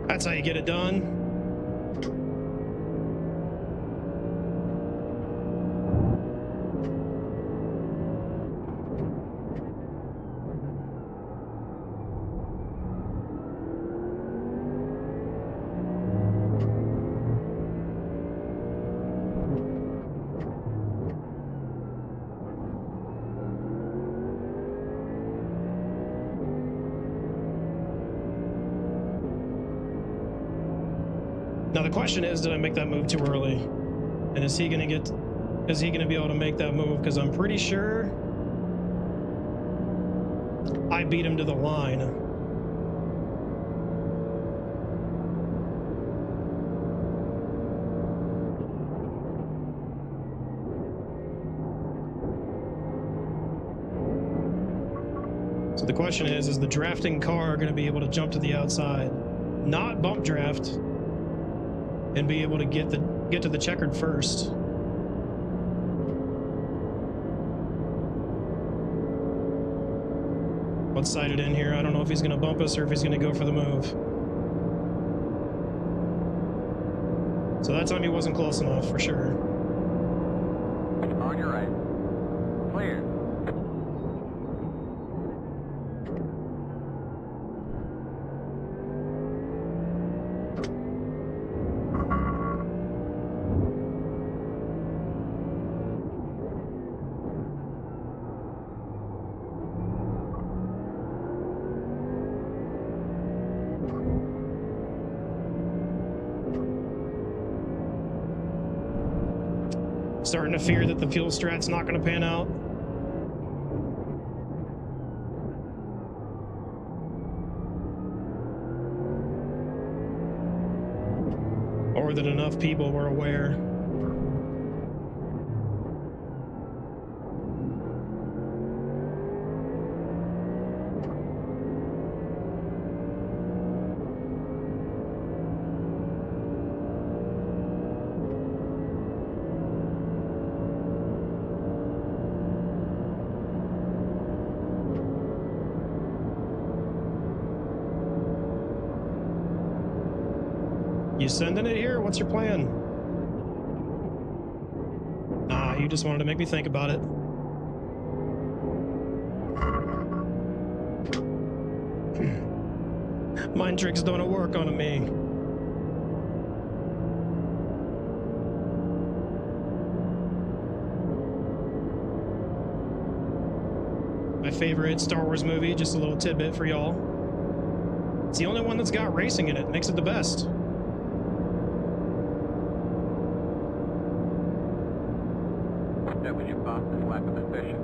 S1: That's how you get it done. Now the question is, did I make that move too early? And is he gonna be able to make that move? Because I'm pretty sure I beat him to the line. So the question is the drafting car gonna be able to jump to the outside, not bump draft, and be able to get to the checkered first? Let's sight it in here. I don't know if he's going to bump us or if he's going to go for the move. So that time he wasn't close enough for sure.
S2: On your right. Clear.
S1: Starting to fear that the fuel strat's not going to pan out. Or that enough people were aware. You sending it here? What's your plan? Nah, you just wanted to make me think about it. Mind tricks don't work on me. My favorite Star Wars movie, just a little tidbit for y'all. It's the only one that's got racing in it, makes it the best.
S2: That was your fastest lap of the session.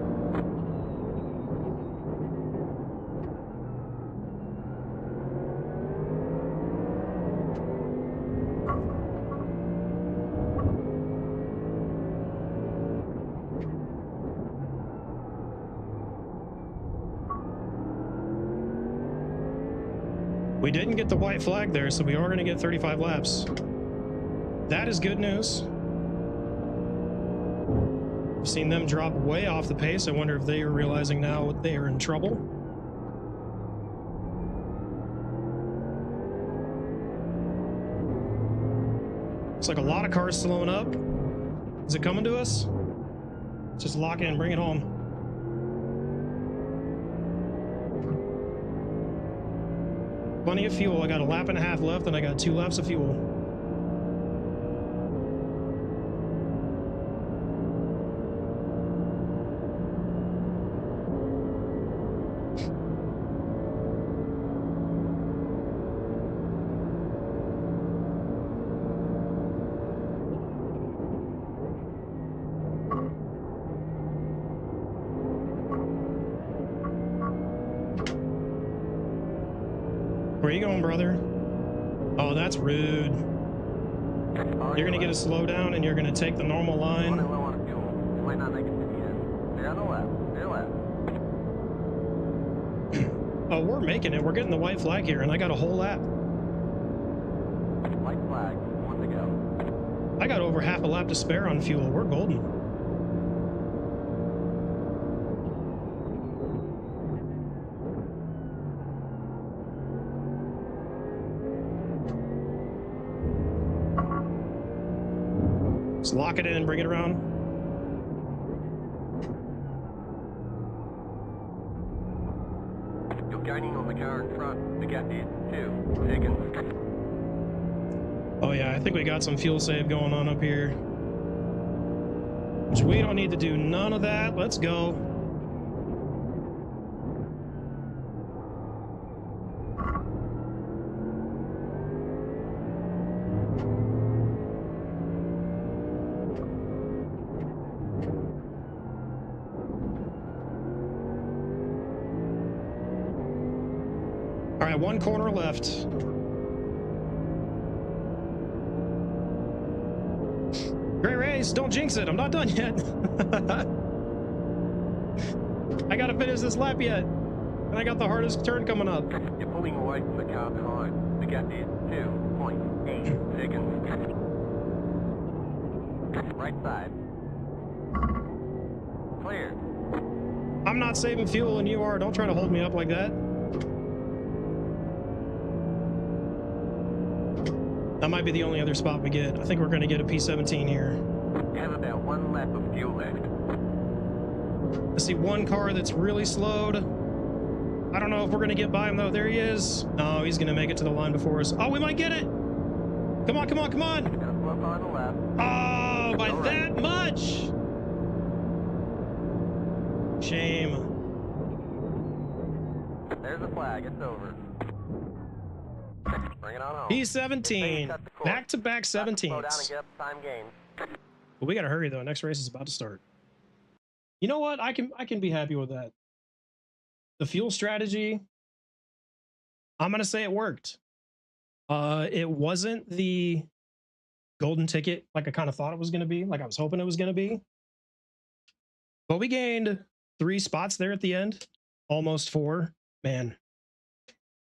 S1: We didn't get the white flag there, so we are going to get 35 laps. That is good news. I've seen them drop way off the pace. I wonder if they are realizing now they are in trouble. Looks like a lot of cars slowing up. Is it coming to us? Just lock in, bring it home. Plenty of fuel. I got a lap and a half left, and I got 2 laps of fuel. Where you going, brother? Oh, that's rude. You're gonna get a slowdown and you're gonna take the normal line.
S2: Running low on fuel. You might not make it to the end. Stay on the left. Stay left.
S1: Oh, we're making it. We're getting the white flag here, and I got a whole lap.
S2: White flag. 1 to go.
S1: I got over half a lap to spare on fuel. We're golden. Just lock it in and bring it around.
S2: You're gaining on the car in front. The gap is 2 seconds.
S1: Oh yeah, I think we got some fuel save going on up here. Which we don't need to do none of that. Let's go. All right, 1 corner left. Great race. Don't jinx it. I'm not done yet. I gotta finish this lap yet. And I got the hardest turn coming up.
S2: You're pulling away from the car behind. The gap is 2.8 seconds. Right side. Clear.
S1: I'm not saving fuel and you are. Don't try to hold me up like that. That might be the only other spot we get. I think we're going to get a P17 here.
S2: You have about 1 lap of fuel left.
S1: I see 1 car that's really slowed. I don't know if we're going to get by him, though. There he is. No, he's going to make it to the line before us. Oh, we might get it. Come on, come on, come on.
S2: Got a slow car on the left.
S1: Oh, by that much. Shame.
S2: There's the flag. It's over. Bring it on home.
S1: P17. Back-to-back
S2: Slow down and
S1: 17s.
S2: get up time gain.
S1: But we got to hurry, though. Next race is about to start. You know what? I can be happy with that. The fuel strategy, I'm going to say it worked. It wasn't the golden ticket like I kind of thought it was going to be, like I was hoping it was going to be. But we gained 3 spots there at the end, almost 4. Man,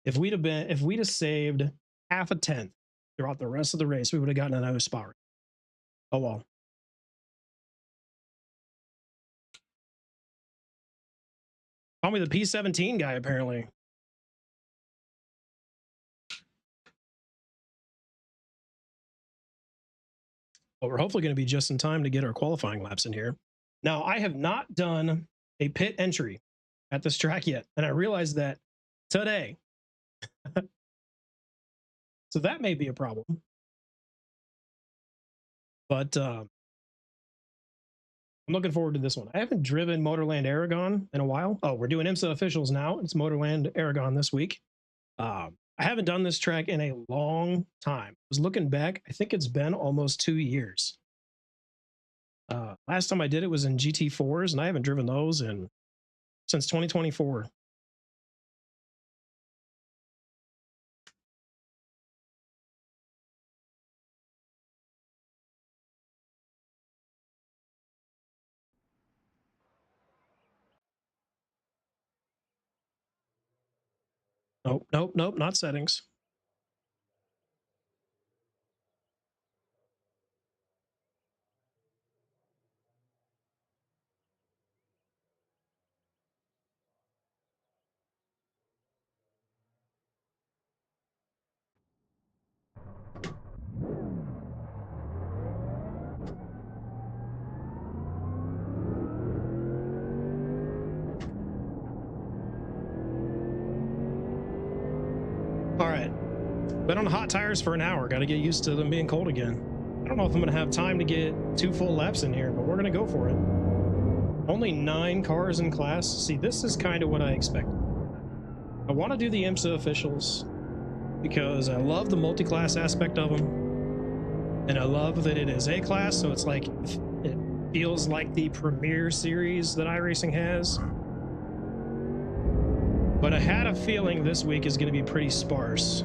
S1: if we'd have saved half a tenth throughout the rest of the race, we would have gotten another spot. Oh well. Call me the P17 guy, apparently. But we're hopefully going to be just in time to get our qualifying laps in here. Now, I have not done a pit entry at this track yet, and I realized that today. So that may be a problem. But I'm looking forward to this one. I haven't driven Motorland Aragon in a while. Oh, we're doing IMSA officials now. It's Motorland Aragon this week. I haven't done this track in a long time. I was looking back. I think it's been almost 2 years. Last time I did it was in GT4s, and I haven't driven those since 2024. Nope, nope, nope, not settings. All right. Been on hot tires for an hour. Got to get used to them being cold again. I don't know if I'm going to have time to get 2 full laps in here, but we're going to go for it. Only 9 cars in class. See, this is kind of what I expected. I want to do the IMSA officials because I love the multi-class aspect of them. And I love that it is A-class, so it's like, it feels like the premier series that iRacing has. But I had a feeling this week is going to be pretty sparse.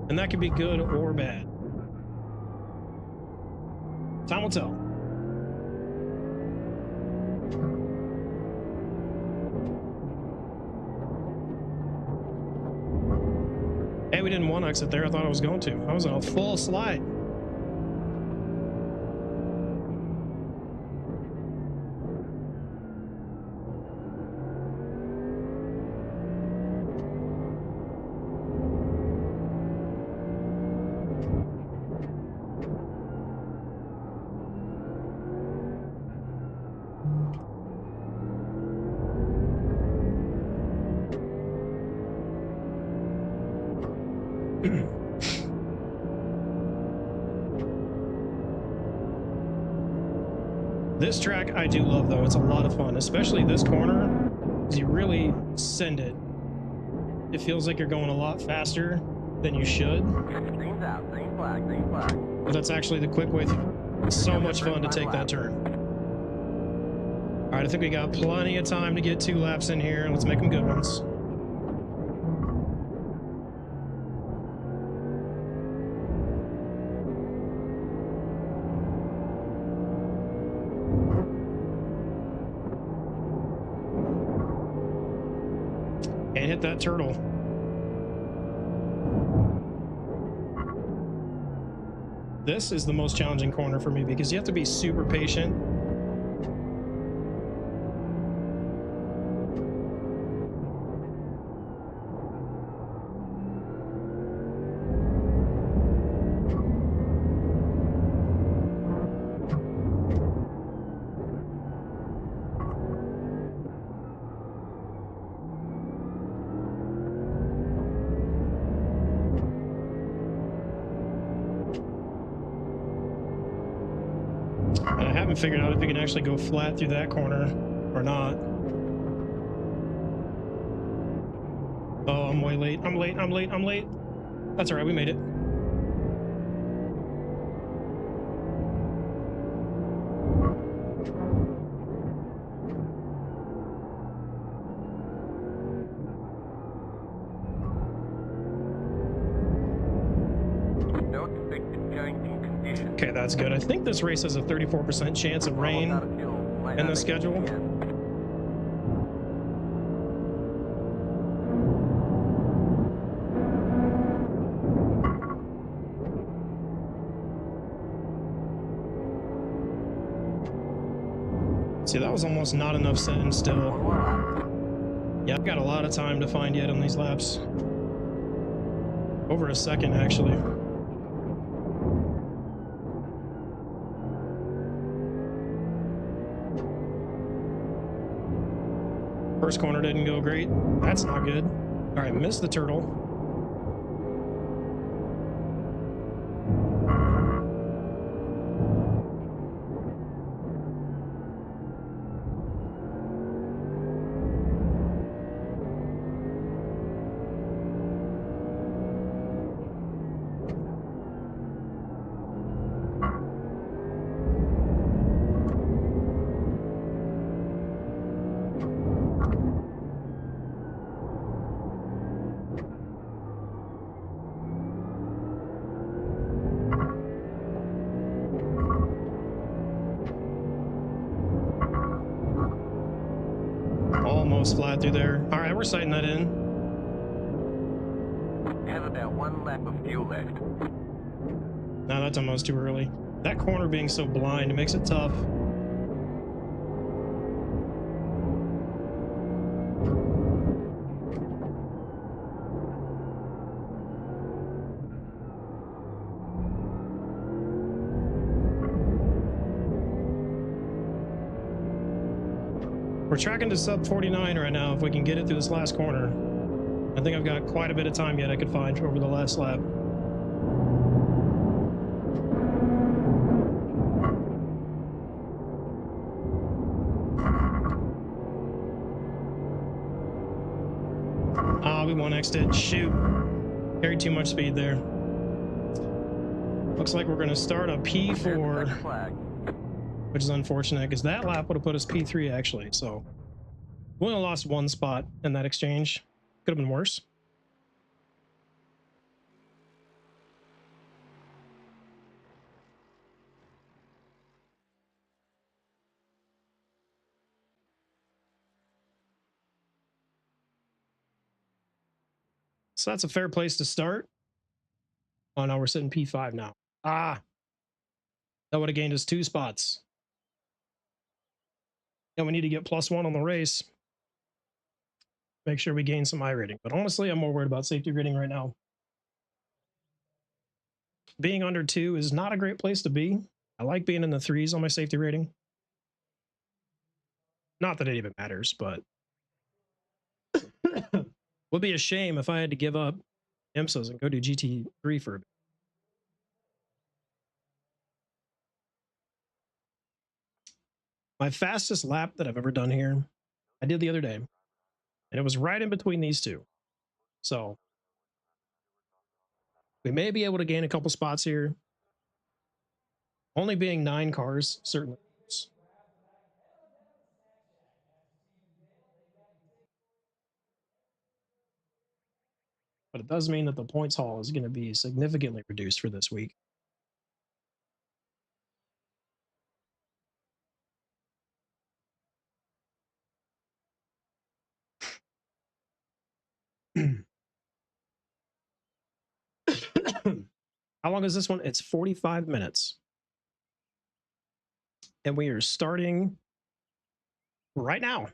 S1: And that could be good or bad. Time will tell. Hey, we didn't 1-exit there. I thought I was going to. I was on a full slide. This track I do love though. It's a lot of fun, especially this corner, as you really send it. It feels like you're going a lot faster than you should.
S2: Green's out. Green flag. Green flag.
S1: But that's actually the quick way. It's so much fun to take that turn. All right, I think we got plenty of time to get 2 laps in here. Let's make them good ones. Can't hit that turtle. This is the most challenging corner for me because you have to be super patient. And I haven't figured out if you can actually go flat through that corner or not. Oh, I'm way late. I'm late. That's all right. We made it.
S2: No expected changing conditions.
S1: Okay, that's good. I think this race has a 34% chance of rain in the schedule. See, that was almost not enough sitting still. Yeah, I've got a lot of time to find yet on these laps. Over a second, actually. First corner didn't go great. That's not good. All right, missed the turtle. Almost flat through there. All right, we're sighting that in.
S2: Have about 1 lap of fuel left.
S1: No, that's almost too early. That corner being so blind, it makes it tough. We're tracking to sub 49 right now if we can get it through this last corner. I think I've got quite a bit of time yet I could find over the last lap. Ah, we won't exit. Shoot. Carried too much speed there. Looks like we're going to start a P4, which is unfortunate because that lap would have put us P3 actually. So we only lost one spot in that exchange. Could have been worse. So that's a fair place to start. Oh, no, we're sitting P5 now. Ah, that would have gained us 2 spots. And we need to get +1 on the race. Make sure we gain some iRating. But honestly, I'm more worried about safety rating right now. Being under 2 is not a great place to be. I like being in the 3s on my safety rating. Not that it even matters, but would be a shame if I had to give up IMSAs and go do GT3 for a bit. My fastest lap that I've ever done here, I did the other day, and it was right in between these two. So we may be able to gain a couple spots here. Only being 9 cars certainly helps. But it does mean that the points haul is going to be significantly reduced for this week. How long is this one? It's 45 minutes. And we are starting right now.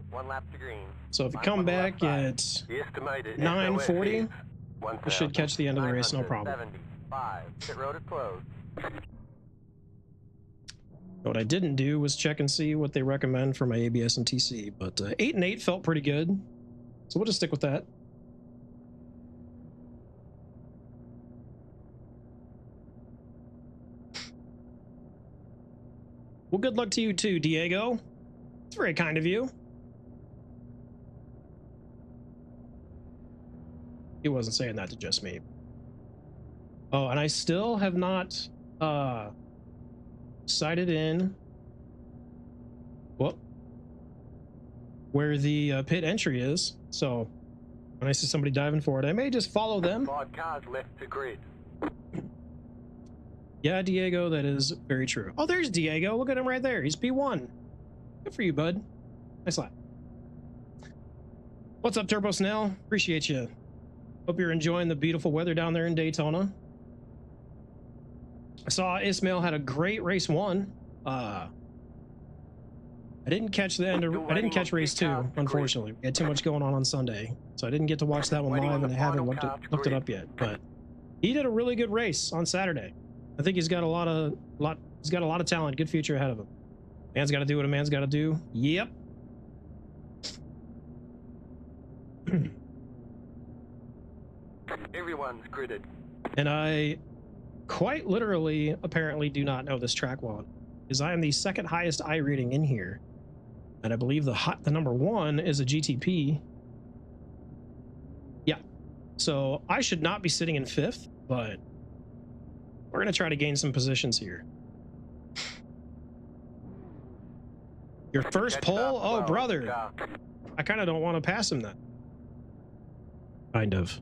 S2: One lap to green.
S1: So if you come back at 9:40, we should catch the end of the race, no problem.
S2: Pit road is closed.
S1: What I didn't do was check and see what they recommend for my ABS and TC, but 8 and 8 felt pretty good. So we'll just stick with that. Well, good luck to you too, Diego. It's very kind of you. He wasn't saying that to just me. Oh, and I still have not sighted in where the pit entry is. So when I see somebody diving for it, I may just follow them.
S2: 5 cars left to grid.
S1: Yeah, Diego, that is very true. Oh, there's Diego. Look at him right there. He's P1. Good for you, bud. Nice lap. What's up, Turbo Snell? Appreciate you. Hope you're enjoying the beautiful weather down there in Daytona. I saw Ismail had a great race 1. I didn't catch the end of, I didn't catch race 2, unfortunately. We had too much going on Sunday, so I didn't get to watch that one live, and I haven't looked it up yet. But he did a really good race on Saturday. I think he's got a lot of talent, good future ahead of him. Man's got to do what a man's got to do. Yep.
S2: Everyone's gridded.
S1: And I quite literally, apparently, do not know this track well, because I am the second highest I rating in here, and I believe the number 1 is a GTP. Yeah, so I should not be sitting in 5th, but we're gonna try to gain some positions here. Your first pole? Oh, brother. I kind of don't want to pass him then. Kind of.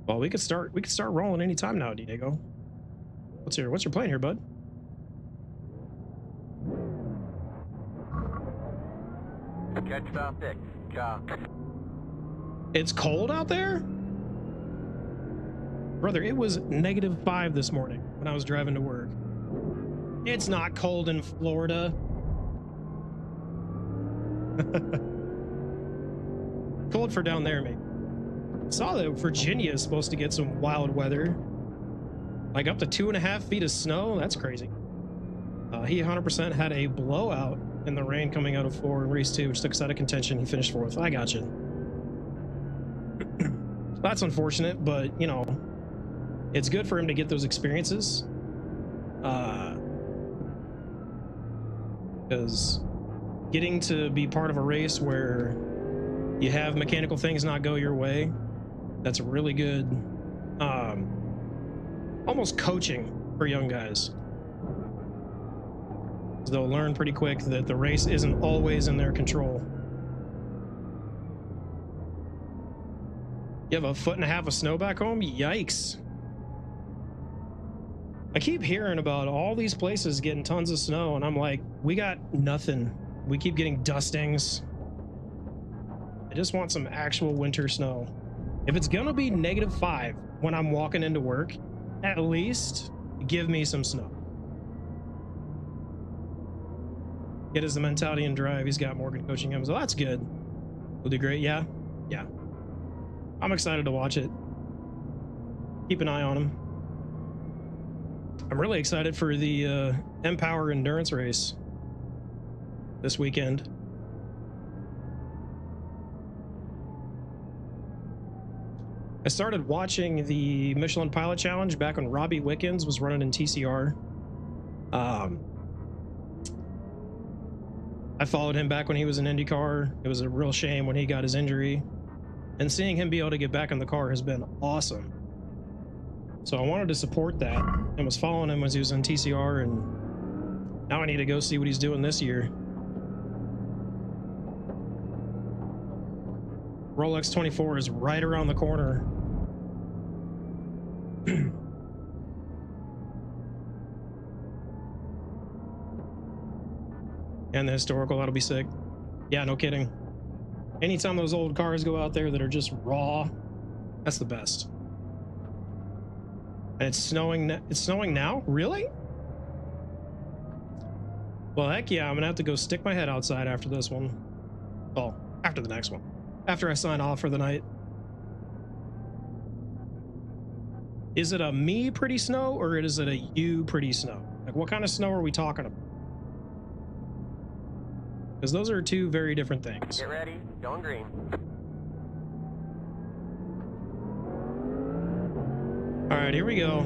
S1: Well, we could start rolling anytime now, Diego. What's your plan here, bud?
S2: Catch about 6.
S1: It's cold out there? Brother, it was -5 this morning when I was driving to work. It's not cold in Florida. Cold for down there, maybe. I saw that Virginia is supposed to get some wild weather. Like up to 2.5 feet of snow. That's crazy. He 100% had a blowout in the rain coming out of 4 in race 2, which took us out of contention. He finished 4th. I got you. That's unfortunate, but you know, it's good for him to get those experiences. Because getting to be part of a race where you have mechanical things not go your way, that's really good. Almost coaching for young guys. They'll learn pretty quick that the race isn't always in their control. You have a 1.5 feet of snow back home? Yikes. I keep hearing about all these places getting tons of snow, and I'm like, we got nothing. We keep getting dustings. I just want some actual winter snow. If it's gonna be -5 when I'm walking into work, at least give me some snow. It is the mentality and drive. He's got Morgan coaching him, so that's good. We'll do great. Yeah. I'm excited to watch it. Keep an eye on him. I'm really excited for the Empower endurance race this weekend. I started watching the Michelin Pilot Challenge back when Robbie Wickens was running in TCR. I followed him back when he was in IndyCar. It was a real shame when he got his injury. And seeing him be able to get back in the car has been awesome. So I wanted to support that and was following him as he was in TCR, and now I need to go see what he's doing this year. Rolex 24 is right around the corner. And the historical, that'll be sick. Yeah, no kidding. Anytime those old cars go out there that are just raw, that's the best. And it's snowing. It's snowing now? Really? Well, heck yeah, I'm gonna have to go stick my head outside after this one. Well, after the next one. After I sign off for the night. Is it a me pretty snow, or is it a you pretty snow? Like, what kind of snow are we talking about? Because those are two very different things.
S2: Get ready, going green.
S1: All right, here we go.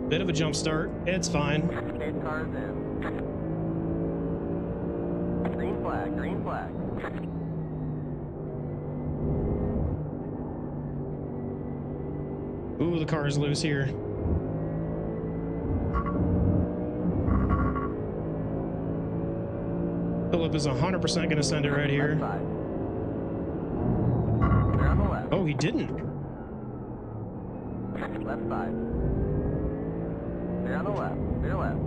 S1: Bit of a jump start. It's fine.
S2: Chase cars in. Green flag, green flag.
S1: Ooh, the car is loose here. Philip is 100% going to send it right here.
S2: Left side. They're on the left.
S1: Oh, he didn't.
S2: Left side. They're on the left. They're left.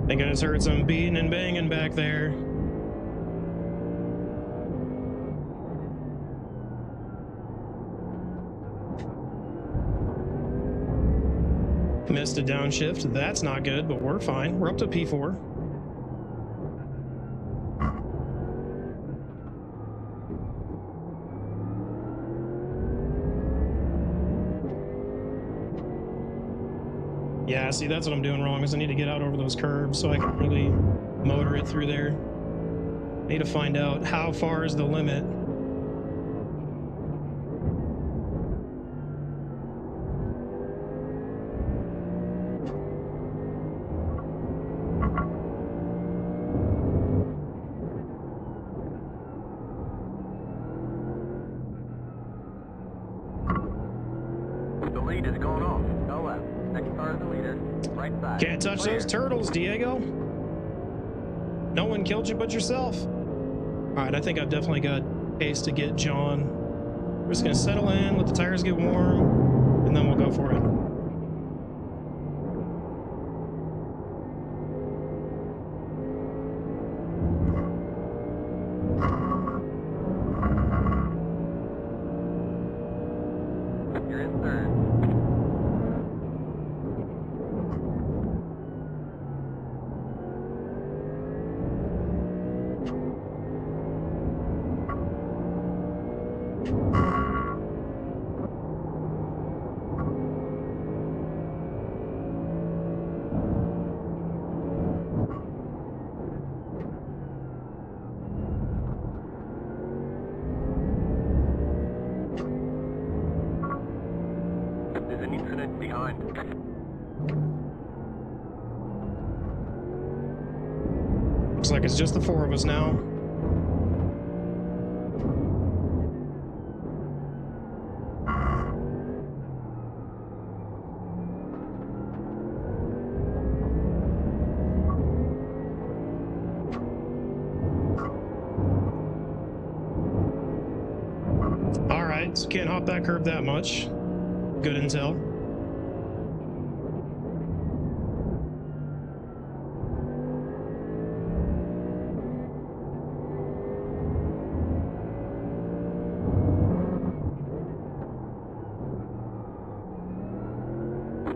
S1: I think I just heard some beating and banging back there. Missed a downshift. That's not good, but we're fine. We're up to P4. Yeah, see, that's what I'm doing wrong, is I need to get out over those curves so I can really motor it through there. I need to find out how far is the limit.
S2: The lead is going off. Go left. Next car is the leader. Right side.
S1: Can't touch
S2: Clear.
S1: those turtles, Diego. No one killed you but yourself. All right, I think I've definitely got pace to get John. We're just gonna settle in, let the tires get warm, and then we'll go for it.
S2: You're in third. There's an incident behind.
S1: Looks like it's just the 4 of us now. All right, so can't hop that curb that much. Good intel.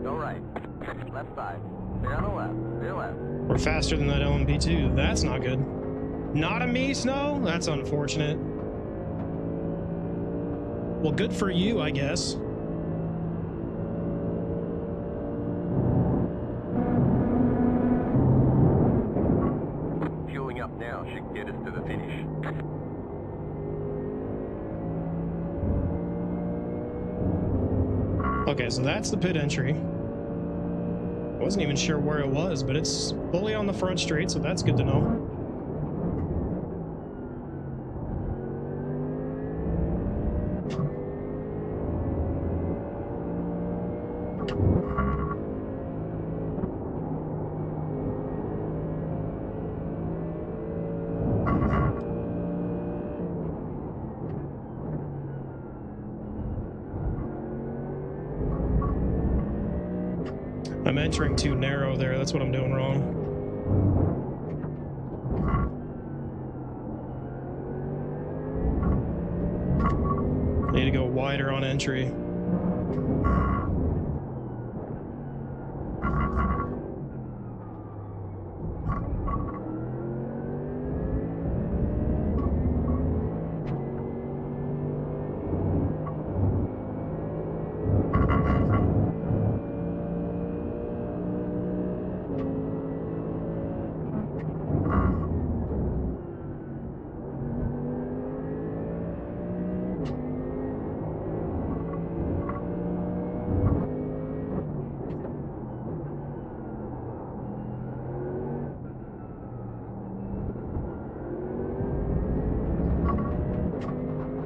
S2: Go right. Left side. Clear on the left. Clear left.
S1: We're faster than that LMP2. That's not good. Not a me, Snow? That's unfortunate. Well, good for you, I guess.
S2: Fueling up now should get us to the finish.
S1: Okay, so that's the pit entry. Wasn't even sure where it was, but it's fully on the front straight, so that's good to know. I'm entering too narrow there. That's what I'm doing wrong. Need to go wider on entry.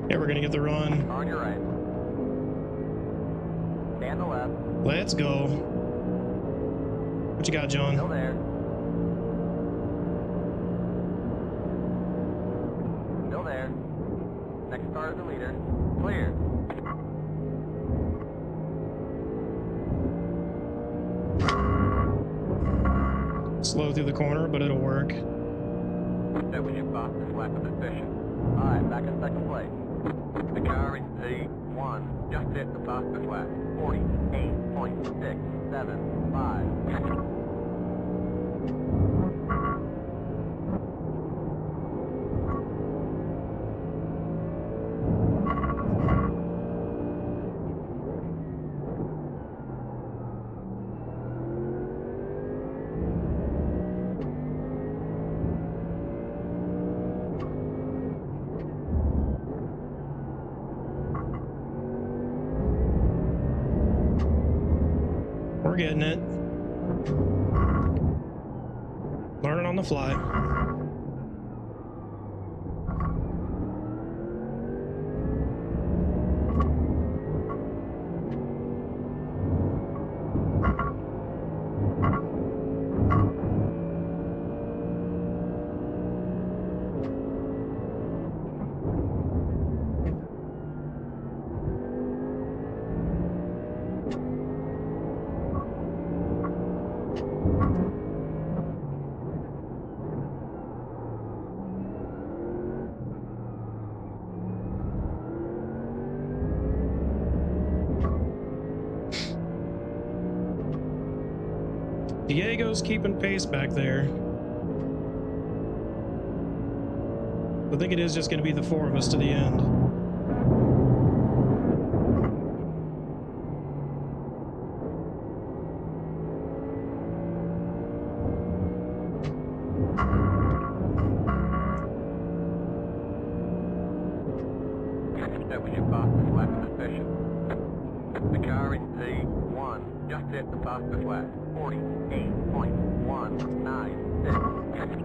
S1: Yeah, we're gonna get the run.
S2: On your right. Stay on the left.
S1: Let's go. What you got, John?
S2: Still there. Still there. Next car is the leader. Clear.
S1: Slow through the corner, but it'll work.
S2: That was your fastest lap of the session. Alright, back in second place. The car in P1 just hit the fastest lap. 48.675.
S1: We're getting it. Learning on the fly. Diego's keeping pace back there. I think it is just going to be the 4 of us to the end.
S2: That was your fastest lap of the session. The car in P1 just hit the fastest lap. 48.196.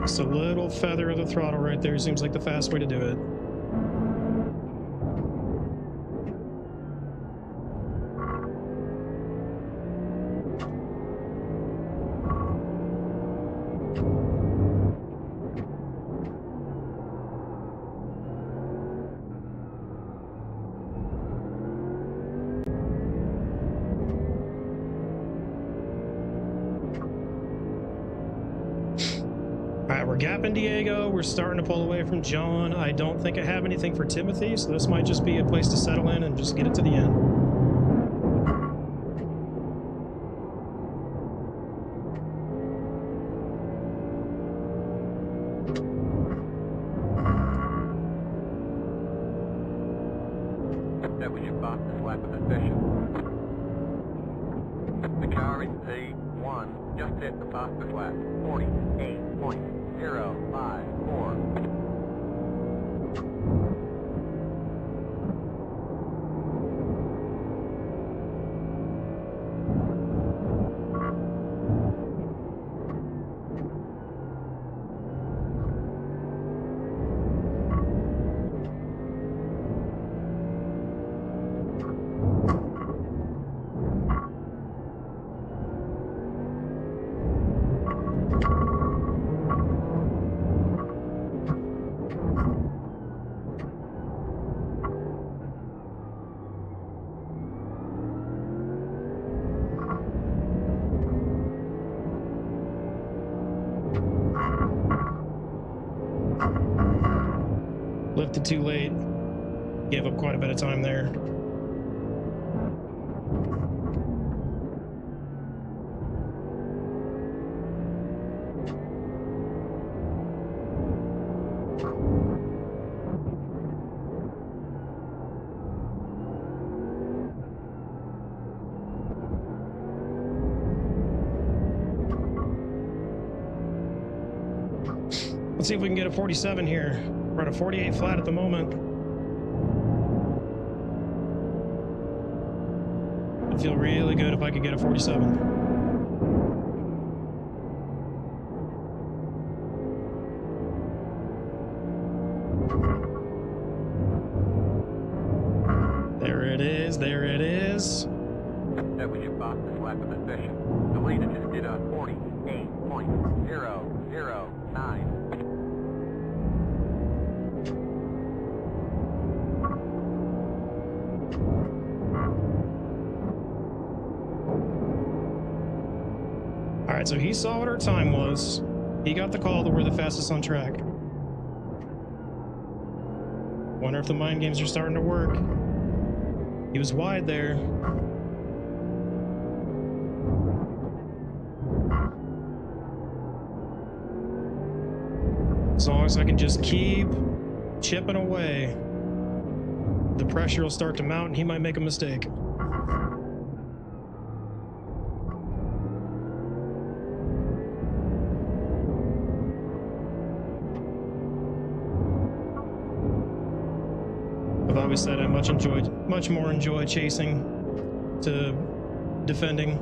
S1: Just a little feather of the throttle right there seems like the fast way to do it. Alright, we're gapping Diego. We're starting to pull away from John. I don't think I have anything for Timothy, so this might just be a place to settle in and just get it to the end.
S2: That was your fastest lap of the session. The car in P1 just hit the fastest lap. 48.054.
S1: Lifted too late. Gave up quite a bit of time there. Let's see if we can get a 47 here. We're at a 48 flat at the moment. I'd feel really good if I could get a 47. There it is, there it is.
S2: That was your fastest lap of the session. The leader just did a 48.009.
S1: All right, so he saw what our time was. He got the call that we're the fastest on track. Wonder if the mind games are starting to work. He was wide there. As long as I can just keep chipping away, the pressure will start to mount and he might make a mistake. I've always said I much more enjoy chasing to defending.